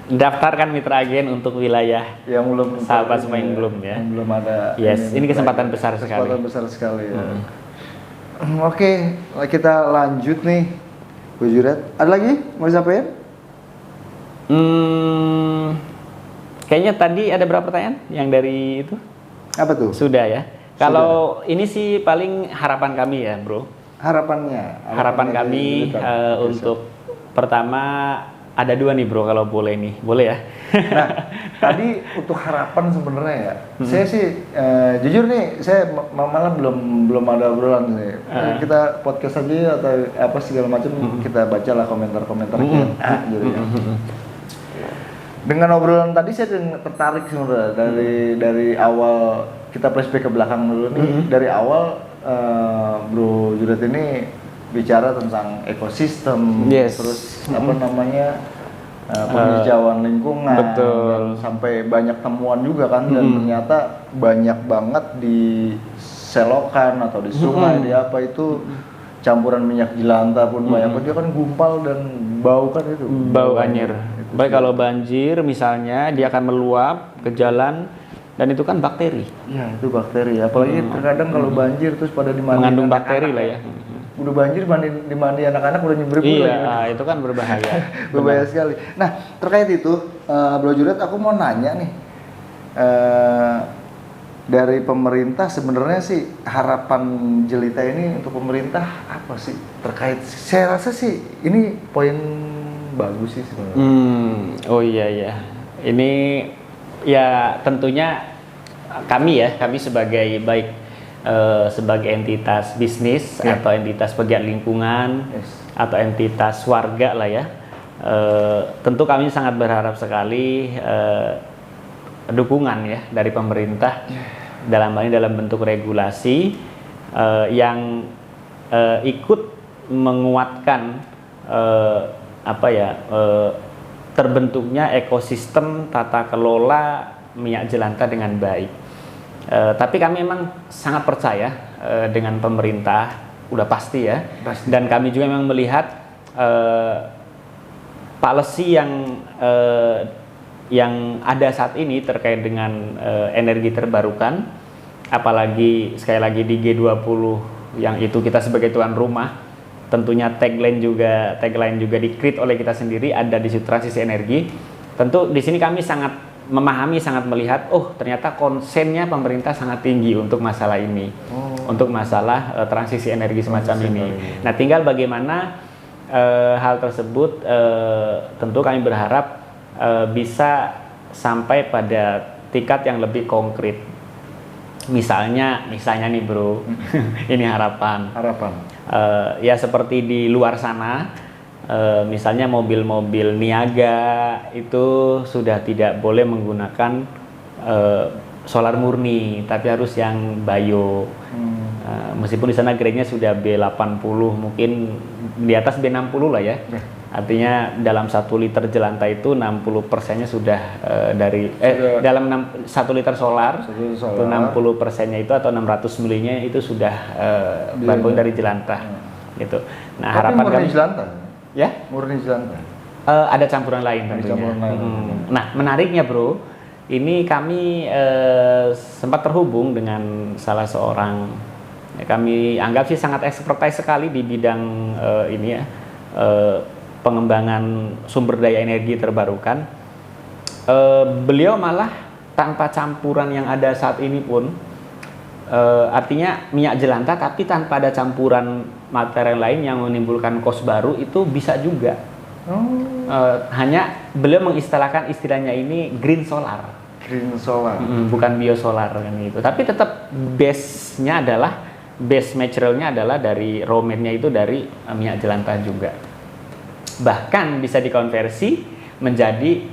daftarkan mitra agen untuk wilayah yang belum sahabat semua yang belum ya. Yang belum ada. Yes, ini kesempatan besar sekali. Kesempatan besar sekali ya. Oke, kita lanjut nih, Bu Juret. Ada lagi mau disampaikan? Kayaknya tadi ada berapa pertanyaan yang dari itu? Apa tuh? Sudah ya. Kalau ini sih paling harapan kami ya, Bro. Harapan Kami untuk pertama ada 2 nih, Bro, kalau boleh nih. Boleh ya? Nah, tadi untuk harapan sebenarnya ya, saya sih jujur nih, saya malah belum ada obrolan sih. Kita podcast aja atau apa segala macam, kita bacalah komentar-komentar gitu ya. Dengan obrolan tadi saya tertarik sebenarnya dari awal, kita flashback ke belakang dulu nih. Dari awal Bro Juret ini bicara tentang ekosistem, terus apa namanya penghijauan lingkungan, betul. Dan sampai banyak temuan juga kan, dan ternyata banyak banget di selokan atau di sungai di apa itu campuran minyak jelantah pun banyak, dia kan gumpal dan bau kan itu. Bau anjir. Baik kalau banjir misalnya dia akan meluap ke jalan dan itu kan bakteri. Ya itu bakteri. Apalagi terkadang kalau banjir terus pada dimandi mengandung bakteri lah ya. Udah banjir dimandi anak-anak udah nyember. Iya, itu kan berbahaya. Berbahaya sekali. Nah terkait itu Bro Juret, aku mau nanya nih. Dari pemerintah sebenarnya sih harapan Jelita ini untuk pemerintah apa sih terkait? Saya rasa sih ini poin bagus sih sebenarnya. Oh iya. Ini ya tentunya kami sebagai sebagai entitas bisnis atau entitas pegiat lingkungan atau entitas warga lah ya. Tentu kami sangat berharap sekali dukungan ya dari pemerintah dalam hal ini dalam bentuk regulasi yang ikut menguatkan terbentuknya ekosistem tata kelola minyak jelantah dengan baik. Tapi kami memang sangat percaya dengan pemerintah, udah pasti ya. Dan kami juga memang melihat policy yang ada saat ini terkait dengan energi terbarukan, apalagi sekali lagi di G20 yang itu kita sebagai tuan rumah. Tentunya tagline juga di-create oleh kita sendiri, ada di situ transisi energi. Tentu di sini kami sangat memahami, sangat melihat, ternyata konsennya pemerintah sangat tinggi untuk masalah ini, untuk masalah transisi energi semacam ini. Nah, tinggal bagaimana hal tersebut tentu kami berharap bisa sampai pada tingkat yang lebih konkret. Misalnya nih Bro, ini harapan. Ya seperti di luar sana, misalnya mobil-mobil niaga itu sudah tidak boleh menggunakan solar murni, tapi harus yang bio. Meskipun di sana grade-nya sudah B80, mungkin di atas B60 lah ya. Artinya dalam 1 liter jelantah itu 60%-nya sudah dalam 1 liter solar, itu 60%-nya itu atau 600 ml-nya itu sudah bahan dari jelantah. Gitu. Nah, tapi harapan murni kami jelantah. Ya? Murni jelantah. Ada campuran lain tentunya. Nah, menariknya Bro, ini kami sempat terhubung dengan salah seorang, kami anggap sih sangat expertise sekali di bidang ini ya, pengembangan sumber daya energi terbarukan. Beliau malah tanpa campuran yang ada saat ini pun, artinya minyak jelantah tapi tanpa ada campuran material lain yang menimbulkan cost baru itu bisa juga. Hanya beliau mengistilahkan istilahnya ini green solar. Bukan biosolar kan gitu. Tapi tetap base-nya adalah, base materialnya adalah dari raw material-nya itu dari minyak jelantah juga. Bahkan bisa dikonversi menjadi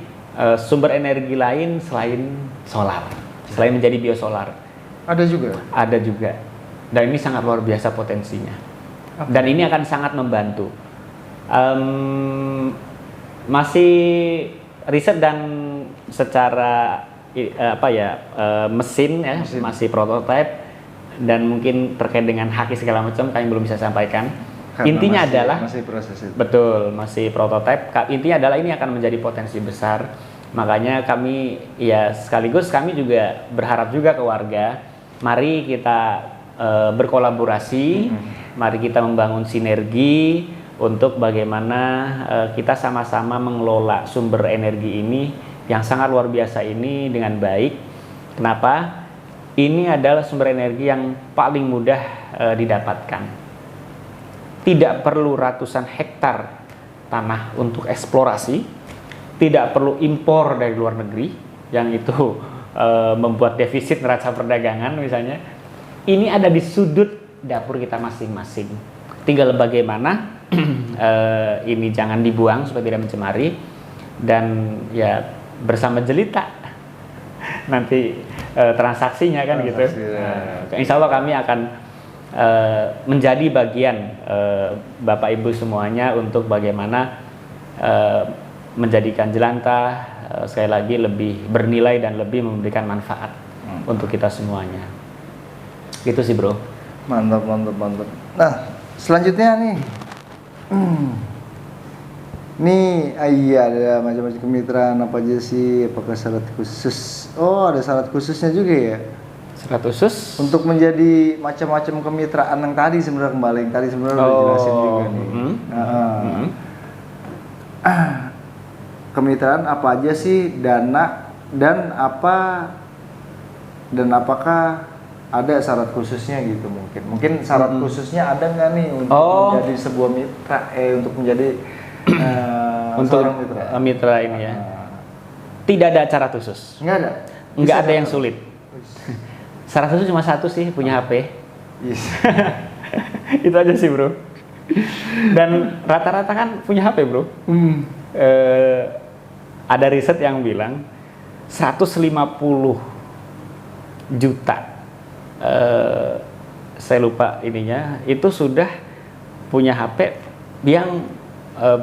sumber energi lain selain solar, selain menjadi biosolar. Ada juga. Dan ini sangat luar biasa potensinya. Dan ini akan sangat membantu. Masih riset dan secara mesin ya, masih prototipe, dan mungkin terkait dengan haki segala macam kami belum bisa sampaikan. Karena intinya adalah masih proses itu. Betul, masih prototipe. Intinya adalah ini akan menjadi potensi besar. Makanya kami ya sekaligus kami juga berharap juga ke warga, mari kita berkolaborasi, mari kita membangun sinergi untuk bagaimana kita sama-sama mengelola sumber energi ini yang sangat luar biasa ini dengan baik. Kenapa? ini adalah sumber energi yang paling mudah didapatkan. Tidak perlu ratusan hektar tanah untuk eksplorasi, tidak perlu impor dari luar negeri, yang itu membuat defisit neraca perdagangan misalnya. Ini ada di sudut dapur kita masing-masing. Tinggal bagaimana ini jangan dibuang supaya tidak mencemari, dan ya bersama jelita nanti transaksinya kan gitu. Insya Allah kami akan menjadi bagian Bapak Ibu semuanya untuk bagaimana menjadikan jelantah sekali lagi lebih bernilai dan lebih memberikan manfaat untuk kita semuanya. Gitu sih bro. Mantap. Nah selanjutnya nih, nih iya ada macam-macam kemitraan apa aja sih? Apakah syarat khusus? Oh ada syarat khususnya juga ya? Syarat khusus? Untuk menjadi macam-macam kemitraan yang tadi sebenarnya udah dijelasin juga nih. Kemitraan apa aja sih, dana dan apakah ada syarat khususnya gitu mungkin syarat khususnya ada nggak nih untuk menjadi sebuah mitra untuk menjadi untuk mitra ini ya. Tidak ada syarat khusus. Nggak ada yang sulit. Syarat khusus cuma satu sih, punya HP. Yes. Itu aja sih bro. Dan rata-rata kan punya HP bro. Ada riset yang bilang 150 juta, saya lupa ininya, itu sudah punya HP yang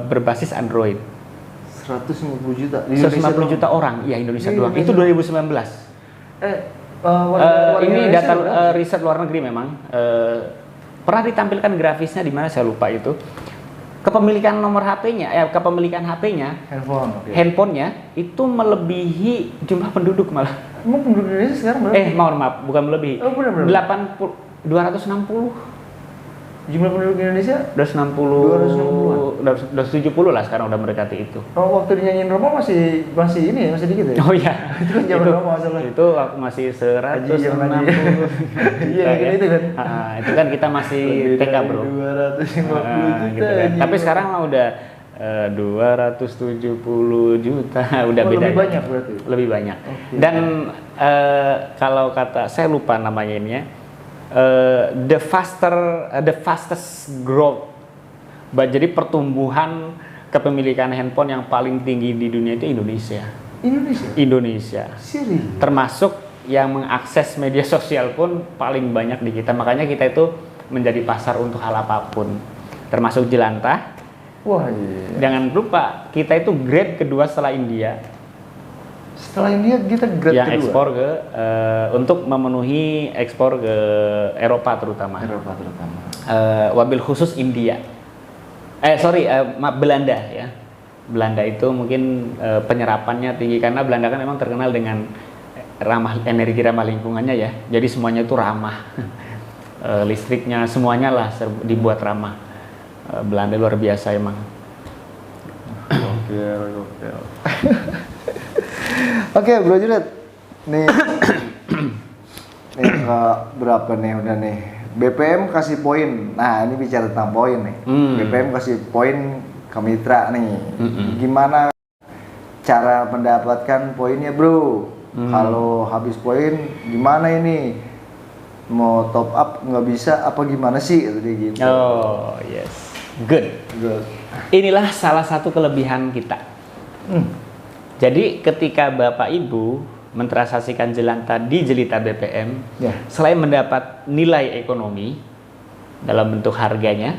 berbasis Android. 150 juta? 150 juta orang, iya Indonesia doang. Itu 2019. Ini data riset luar negeri memang. Pernah ditampilkan grafisnya di mana saya lupa itu. Kepemilikan nomor HP-nya, kepemilikan HP-nya, handphonenya itu melebihi jumlah penduduk malah. Emang penduduk Indonesia sekarang berapa? Mohon maaf, bukan melebihi. 270 jumlah penduduk Indonesia? 270 lah sekarang udah mendekati itu. Oh, waktu dinyanyiin Roma masih ini ya, masih dikit ya? Oh iya. Itu kan zaman Roma masalah. Itu aku masih 160. Iya, itu kan. Itu kan kita masih TK, Bro. 250 juta. Gitu kan. Tapi sekarang mah udah 270 juta udah beda. Lebih banyak berarti. Lebih banyak. Okay. Dan kalau kata saya lupa namanya ini ya. The fastest growth. Jadi pertumbuhan kepemilikan handphone yang paling tinggi di dunia itu Indonesia. Serius? Termasuk yang mengakses media sosial pun paling banyak di kita. Makanya kita itu menjadi pasar untuk hal apapun, termasuk jelantah. Wah iya. Jangan lupa kita itu grade kedua setelah India. Setelah India kita grade yang kedua? Ekspor ke untuk memenuhi ekspor ke Eropa terutama. Wabil khusus India. Belanda ya. Belanda itu mungkin penyerapannya tinggi karena Belanda kan memang terkenal dengan energi ramah lingkungannya ya. Jadi semuanya itu ramah. Listriknya semuanya lah dibuat ramah. Belanda luar biasa emang. Oke, Bro Junet. Nih berapa nih udah nih? BPM kasih poin. Nah, ini bicara tentang poin nih. BPM kasih poin ke mitra nih. Gimana cara mendapatkan poinnya, Bro? Kalau habis poin gimana ini? Mau top up nggak bisa apa gimana sih? Gitu. Oh, yes. Good. Inilah salah satu kelebihan kita. Jadi ketika Bapak Ibu mentransaksikan jelantah di Jelita BPM, selain mendapat nilai ekonomi dalam bentuk harganya,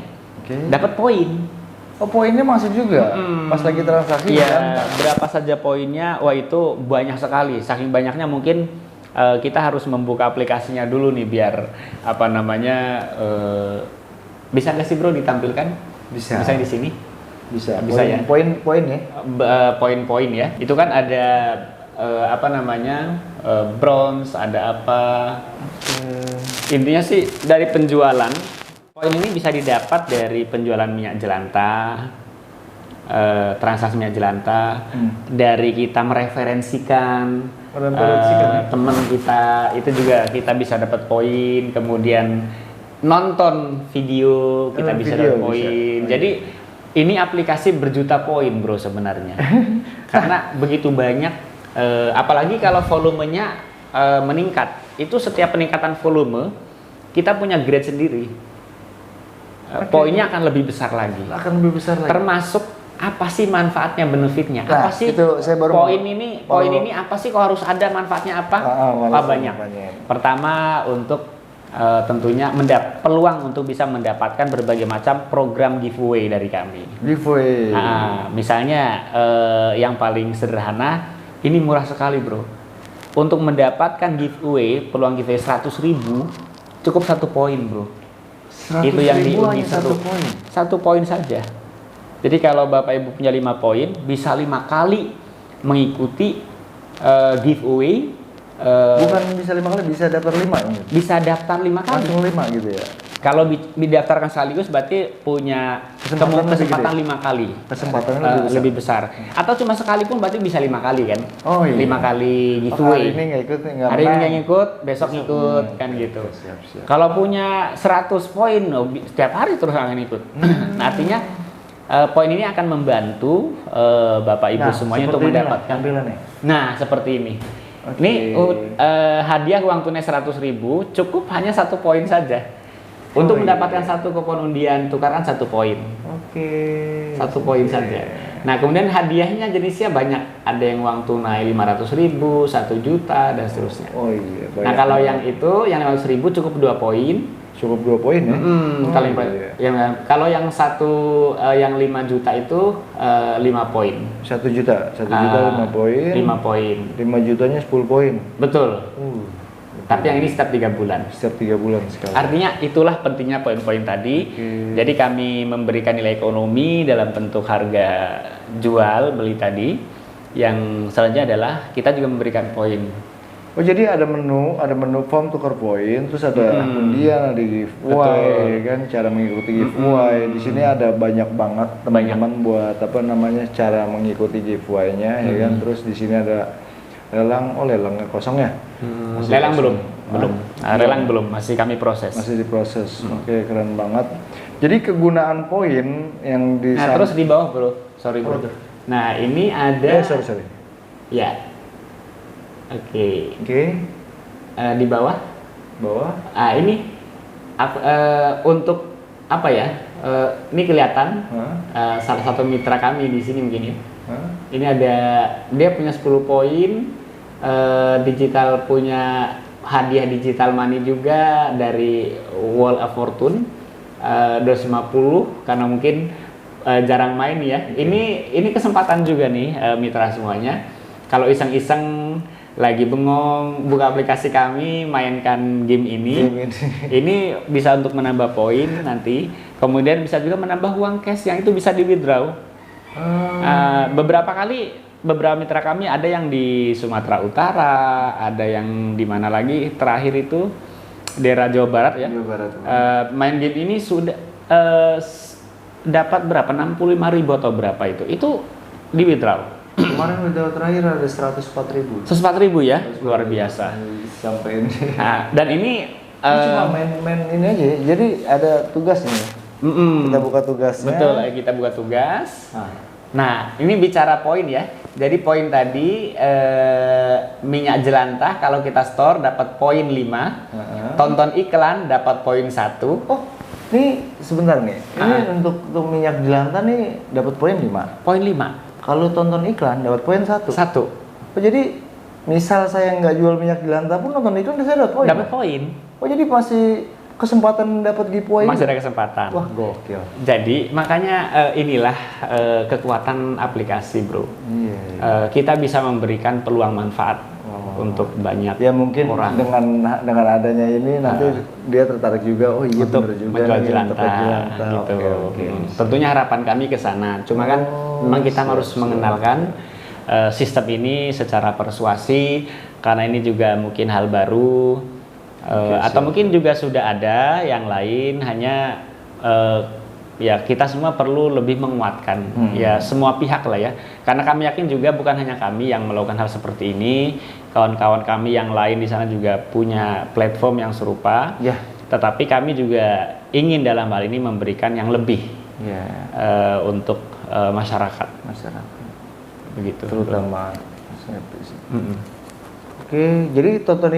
dapat poin. Oh, poinnya masuk juga pas lagi transaksi? Iya, berapa saja poinnya? Wah, itu banyak sekali. Saking banyaknya mungkin kita harus membuka aplikasinya dulu nih biar bisa nggak sih Bro ditampilkan? Bisa di sini? Bisa ya. Poin-poin ya? Poin-poin ya. Itu kan ada bronze, ada apa. Intinya sih dari penjualan. Poin ini bisa didapat dari penjualan minyak jelantah, transaksi minyak jelantah, dari kita mereferensikan teman kita itu juga kita bisa dapat poin, kemudian nonton video kita bisa dapat poin. Jadi ini aplikasi berjuta poin bro sebenarnya. Karena begitu banyak, apalagi kalau volumenya meningkat. Itu setiap peningkatan volume kita punya grade sendiri. Poinnya akan lebih besar lagi. Termasuk apa sih manfaatnya, benefitnya? Apa sih itu saya baru poin ini apa sih kok harus ada manfaatnya apa? Banyak. Pertama untuk tentunya peluang untuk bisa mendapatkan berbagai macam program giveaway dari kami. Misalnya yang paling sederhana, ini murah sekali bro. Untuk mendapatkan giveaway, peluang giveaway 100.000 cukup 1 poin bro. Itu yang diundi 1 poin saja. Jadi kalau Bapak Ibu punya 5 poin, bisa 5 kali mengikuti giveaway. Bukan bisa 5 kali, bisa daftar 5 ya? Bisa daftar 5 kali. Langsung 5 gitu ya? Kalau didaftarkan sekaligus berarti punya kesempatan 5 kali. Kesempatannya lebih besar. Atau cuma sekali pun berarti bisa 5 kali kan? 5 kali Hari giveaway. ini nggak ikut, hari ini nggak ngikut, besok ngikut kan gitu. Siap. Kalau punya 100 poin, setiap hari terus akan ikut. Nah, artinya poin ini akan membantu Bapak Ibu semuanya untuk mendapatkan. Nah, seperti ini. Ini hadiah uang tunai 100.000 cukup hanya 1 poin saja. Untuk mendapatkan 1 kupon undian tukaran 1 poin. 1 poin saja. Nah, kemudian hadiahnya jenisnya banyak. Ada yang uang tunai 500.000, 1 juta dan seterusnya. Nah, kalau yang itu yang 500.000 cukup 2 poin. Cukup 2 poin ya? Kalau yang 5 juta itu 5 poin. 1 juta 5 poin. 5 poin. 5 jutanya 10 poin. Betul. Tapi yang ini setiap 3 bulan. Setiap 3 bulan sekali. Artinya itulah pentingnya poin-poin tadi. Jadi kami memberikan nilai ekonomi dalam bentuk harga jual beli tadi. Yang selanjutnya adalah kita juga memberikan poin. Jadi ada menu form tukar poin, terus ada undian, ada giveaway, kan cara mengikuti giveaway. Di sini ada banyak banget teman-teman buat cara mengikuti giveaway-nya, ya kan. Terus di sini ada lelang kosong ya? Lelang belum. Lelang belum, masih kami proses. Masih diproses. Oke, keren banget. Jadi kegunaan poin yang di terus di bawah bro, sorry bro. Nah ini ada. Sorry. Ya. Oke. Di bawah. Ini untuk apa ya? Ini kelihatan salah satu mitra kami di sini mungkin ya. Ini ada dia punya 10 poin digital, punya hadiah digital money juga dari Wall of Fortune 250 karena mungkin jarang main ya. Ini kesempatan juga nih mitra semuanya. Kalau iseng-iseng lagi bengong, buka aplikasi kami, mainkan game ini. Ini bisa untuk menambah poin nanti. Kemudian bisa juga menambah uang cash yang itu bisa di withdraw. Beberapa mitra kami ada yang di Sumatera Utara, ada yang di mana lagi, terakhir itu daerah Jawa Barat ya. Main game ini sudah dapat berapa? 65.000 atau berapa itu? Itu di withdraw. Kemarin withdraw terakhir ada 104.000. 104.000 ya, luar biasa. Sampai ini. Dan ini cuma main ini aja. Jadi ada tugasnya. Kita buka tugasnya. Betul, kita buka tugas. Nah, ini bicara poin ya. Jadi poin tadi minyak jelantah kalau kita store dapat poin 5. Tonton iklan dapat poin 1. Oh, ini sebentar nih. Ini untuk minyak jelantah nih dapat poin 5. Poin 5. Kalau tonton iklan dapat poin 1. Oh, jadi misal saya nggak jual minyak jelantah pun nonton iklan saya dapat poin. Dapat poin. Oh, jadi masih kesempatan dapat giveaway. Masih ada kesempatan. Wah, gokil. Jadi makanya inilah kekuatan aplikasi, bro. Kita bisa memberikan peluang manfaat untuk banyak ya mungkin orang. Dengan adanya ini nanti dia tertarik juga. Oh iya, untuk bener juga menjual jelantah gitu. Okay. Tentunya harapan kami ke sana. Cuma kan memang kita harus mengenalkan sistem ini secara persuasi karena ini juga mungkin hal baru. Atau mungkin juga sudah ada yang lain, hanya ya kita semua perlu lebih menguatkan ya semua pihak lah ya, karena kami yakin juga bukan hanya kami yang melakukan hal seperti ini, kawan-kawan kami yang lain di sana juga punya platform yang serupa, tetapi kami juga ingin dalam hal ini memberikan yang lebih untuk masyarakat begitu, terutama Oke, jadi tonton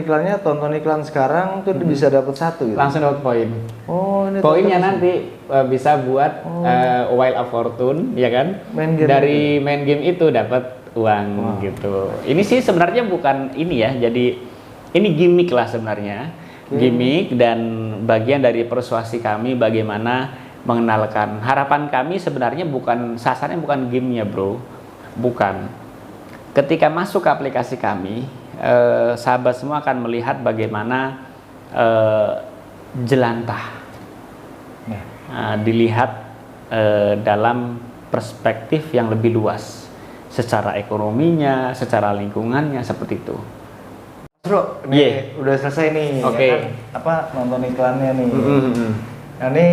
iklan sekarang tuh bisa dapat 1 gitu. Langsung dapat poin. Oh, ini poinnya nanti bisa buat Wheel of Fortune, ya kan? Dari main game itu dapat uang gitu. Ini sih sebenarnya bukan ini ya, jadi ini gimmick lah sebenarnya. Gimmick dan bagian dari persuasi kami bagaimana mengenalkan. Harapan kami sebenarnya sasarannya bukan gamenya, bro. Bukan. Ketika masuk ke aplikasi kami, sahabat semua akan melihat bagaimana jelantah, dilihat dalam perspektif yang lebih luas, secara ekonominya, secara lingkungannya, seperti itu. Bro, ini udah selesai nih, ya kan? Nonton iklannya nih. Nah, ini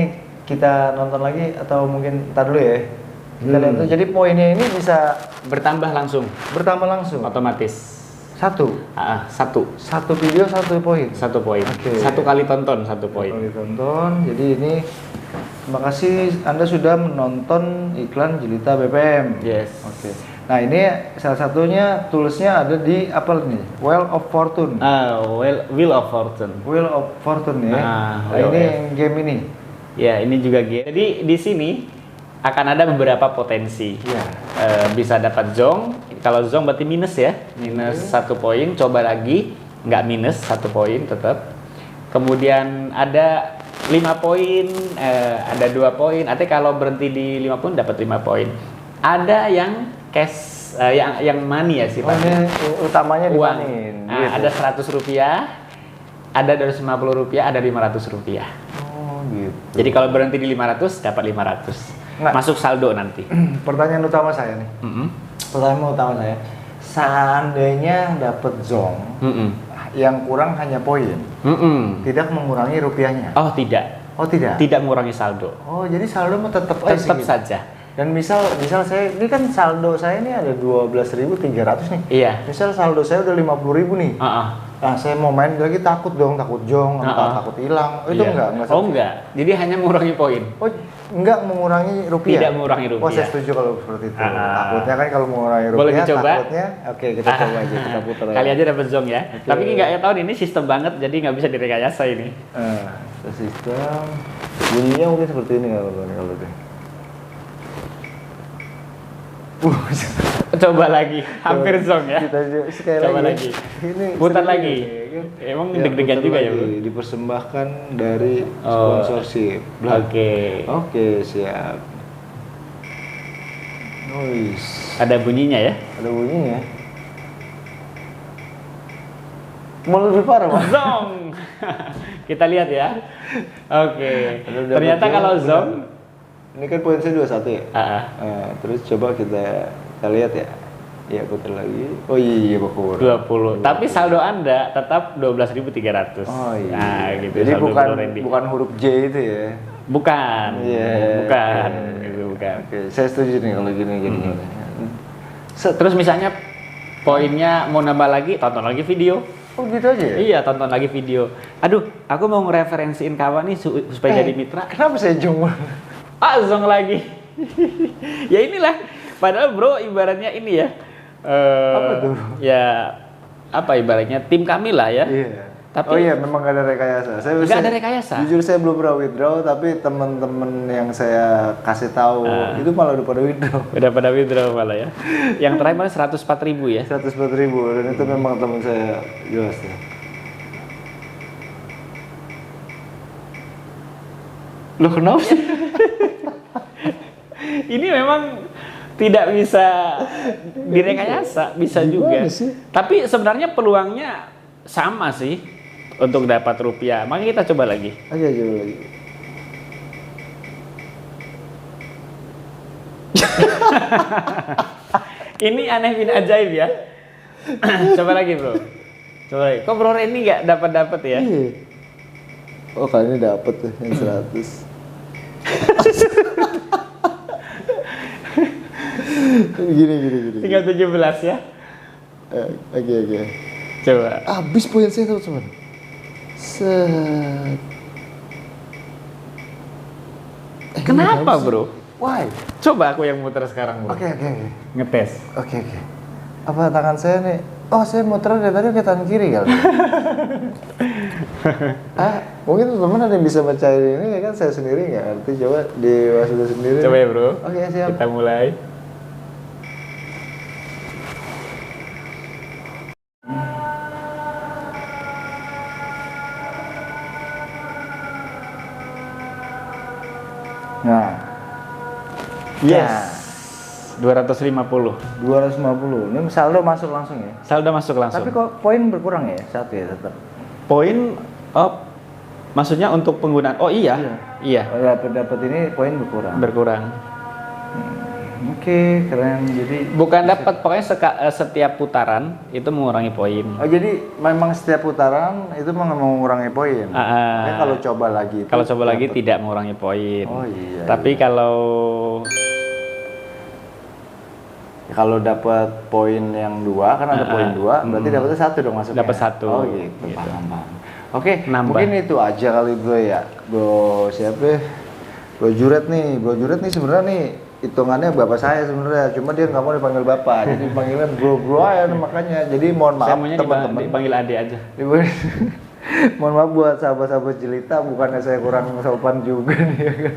kita nonton lagi atau mungkin ntar dulu ya? Kita lihat tuh, jadi poinnya ini bisa bertambah langsung, otomatis. Satu video 1 poin. 1 poin. Satu kali tonton 1 poin. Jadi ini terima kasih Anda sudah menonton iklan Jelita BPM. Yes. Nah, ini salah satunya toolsnya ada di apa nih? Wheel of Fortune. Wheel of Fortune. Wheel of Fortune ya. Nah, ini game ini. Ya, ini juga game. Jadi di sini akan ada beberapa potensi. Bisa dapat zong. Kalau zong berarti minus ya, minus 1 poin. Coba lagi, nggak minus 1 poin tetap. Kemudian ada 5 poin, ada 2 poin. Artinya kalau berhenti di 5 poin dapat 5 poin. Ada yang cash, yang money ya sifatnya. Utamanya uang. Gitu. Ada 100 rupiah, ada 250 rupiah, ada 500 rupiah. Gitu. Jadi kalau berhenti di 500 dapat 500. Masuk saldo nanti. Pertanyaan utama saya nih. Pertanyaan utama saya, seandainya dapat zong, yang kurang hanya poin, tidak mengurangi rupiahnya. Oh tidak. Tidak mengurangi saldo. Oh, jadi saldo tetap saja. Dan misal saya ini kan saldo saya ini ada 12.300 nih. Iya. Misal saldo saya udah 50.000 nih. Nah, saya mau main lagi takut jong, takut hilang. Itu enggak. Oh enggak. Jadi hanya mengurangi poin. Oh, enggak mengurangi rupiah. Tidak mengurangi rupiah. Oh, saya setuju kalau seperti itu. Takutnya kan kalau mengurangi rupiah. Boleh dicoba? Takutnya. Oke, kita coba aja, kita putar. Kali aja dapat zong ya. Tapi ini enggak tahun ini sistem banget, jadi nggak bisa direkayasa ini. Sistem bunyinya mungkin seperti ini kalau deh. Coba lagi, hampir zong ya. Coba lagi. Ini putar lagi. Emang deg-degan juga ya, Bro? Dipersembahkan dari sponsorship. Oke, siap. Ada bunyinya ya? Ada bunyinya. Mau lebih parah, Mas. Zong. Kita lihat ya. Ternyata kalau zong, ini kan poin saya 21 ya. Terus coba kita lihat ya. Ya, putar lagi. Oh iya, Bakur. 20. Tapi saldo Anda tetap 12.300. Oh iya. Nah, gitu. Jadi bukan huruf J itu ya. Bukan. Bukan. Oke, saya setuju nih kalau gini. Terus misalnya poinnya mau nambah lagi, tonton lagi video. Oh gitu aja ya? Iya, tonton lagi video. Aduh, aku mau ngereferensiin kawan nih supaya jadi mitra. Kenapa saya jong? Zong lagi. Ya inilah. Padahal bro ibaratnya ini ya. Apa tuh? Ya apa ibaratnya tim kami lah ya. Iya. Tapi memang gak ada rekayasa. Nggak ada rekayasa. Jujur saya belum pernah withdraw, tapi teman-teman yang saya kasih tahu itu malah udah pada withdraw. Udah pada withdraw malah ya. Yang terakhir malah 104.000 ya. 104.000 dan itu memang teman saya jelas ya. Loh kenapa sih? Ini memang tidak bisa direkayasa, bisa juga. Tapi sebenarnya peluangnya sama sih untuk dapat rupiah. Makanya kita coba lagi. Coba lagi. Ini aneh bin ajaib ya. Coba lagi bro. Coba lagi. Kok bro ini nggak dapat ya? Oh kali ini dapat tuh yang 100. Gini. Tinggal 17 ya. Oke. Coba. Habis poin saya teman-teman. Set. Kenapa, Bro? Why? Coba aku yang muter sekarang, Bro. Oke. Ngetes. Oke. Apa tangan saya nih? Oh, saya muter dari tadi ke tangan kiri kali. Mungkin teman-teman ada yang bisa bacain ini ya kan, saya sendiri nggak ngerti. Coba di Wasuda sendiri. Coba ya, Bro. Oke, siap. Kita mulai. Nah. Yes. 250. 250. Ini saldo masuk langsung ya. Saldo masuk langsung. Tapi kok poin berkurang ya? Satu ya tetap. Poin maksudnya untuk penggunaan. Oh iya. Oh, dapat ini poin berkurang. Berkurang. Oke, keren. Jadi Bukan dapat, pokoknya setiap putaran itu mengurangi poin. oh, jadi memang setiap putaran itu mengurangi poin. Tapi kalau coba lagi itu Kalau coba lagi tidak mengurangi poin. Oh iya. Tapi kalau dapat poin yang 2 kan ada poin 2, berarti dapatnya 1 dong masuknya. Dapat 1. Oh gitu. Paham. Oke, Nambah. mungkin itu aja kali Bro ya. Bro siapa? Bro Juret nih sebenarnya nih hitungannya bapak saya sebenarnya, cuma dia nggak mau dipanggil bapak, jadi dipanggilnya bro aja makanya. Jadi mohon maaf teman-teman. Dipanggil adik aja. Mohon maaf buat sahabat-sahabat jelita, bukannya saya kurang sopan juga nih ya kan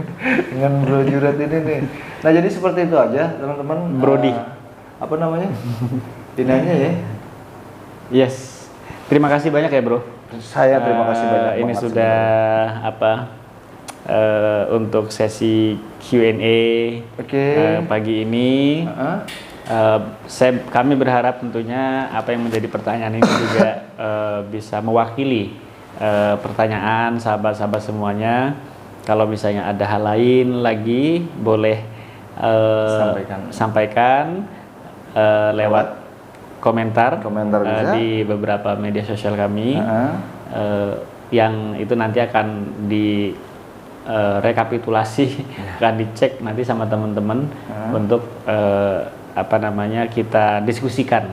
dengan Bro Juret ini nih. Nah jadi seperti itu aja teman-teman. Brody. Apa namanya? Dinanya ya. Yes. Terima kasih banyak ya, Bro. Saya terima kasih banyak. Ini banget sudah untuk sesi Q&A pagi ini. Kami berharap tentunya apa yang menjadi pertanyaan ini juga bisa mewakili pertanyaan sahabat-sahabat semuanya. Kalau misalnya ada hal lain lagi, boleh sampaikan lewat komentar bisa. di beberapa media sosial kami. Yang itu nanti akan di rekapitulasi, akan dicek nanti sama teman-teman untuk kita diskusikan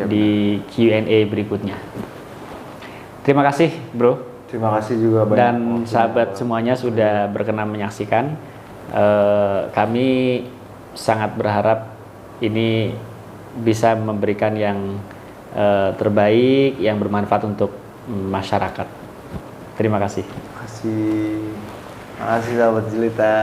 di Q&A berikutnya. Terima kasih, Bro. Terima kasih juga banyak. Dan sahabat semuanya sudah berkenan menyaksikan. Kami sangat berharap ini bisa memberikan yang terbaik, yang bermanfaat untuk masyarakat. Terima kasih. Terima kasih sahabat jelita.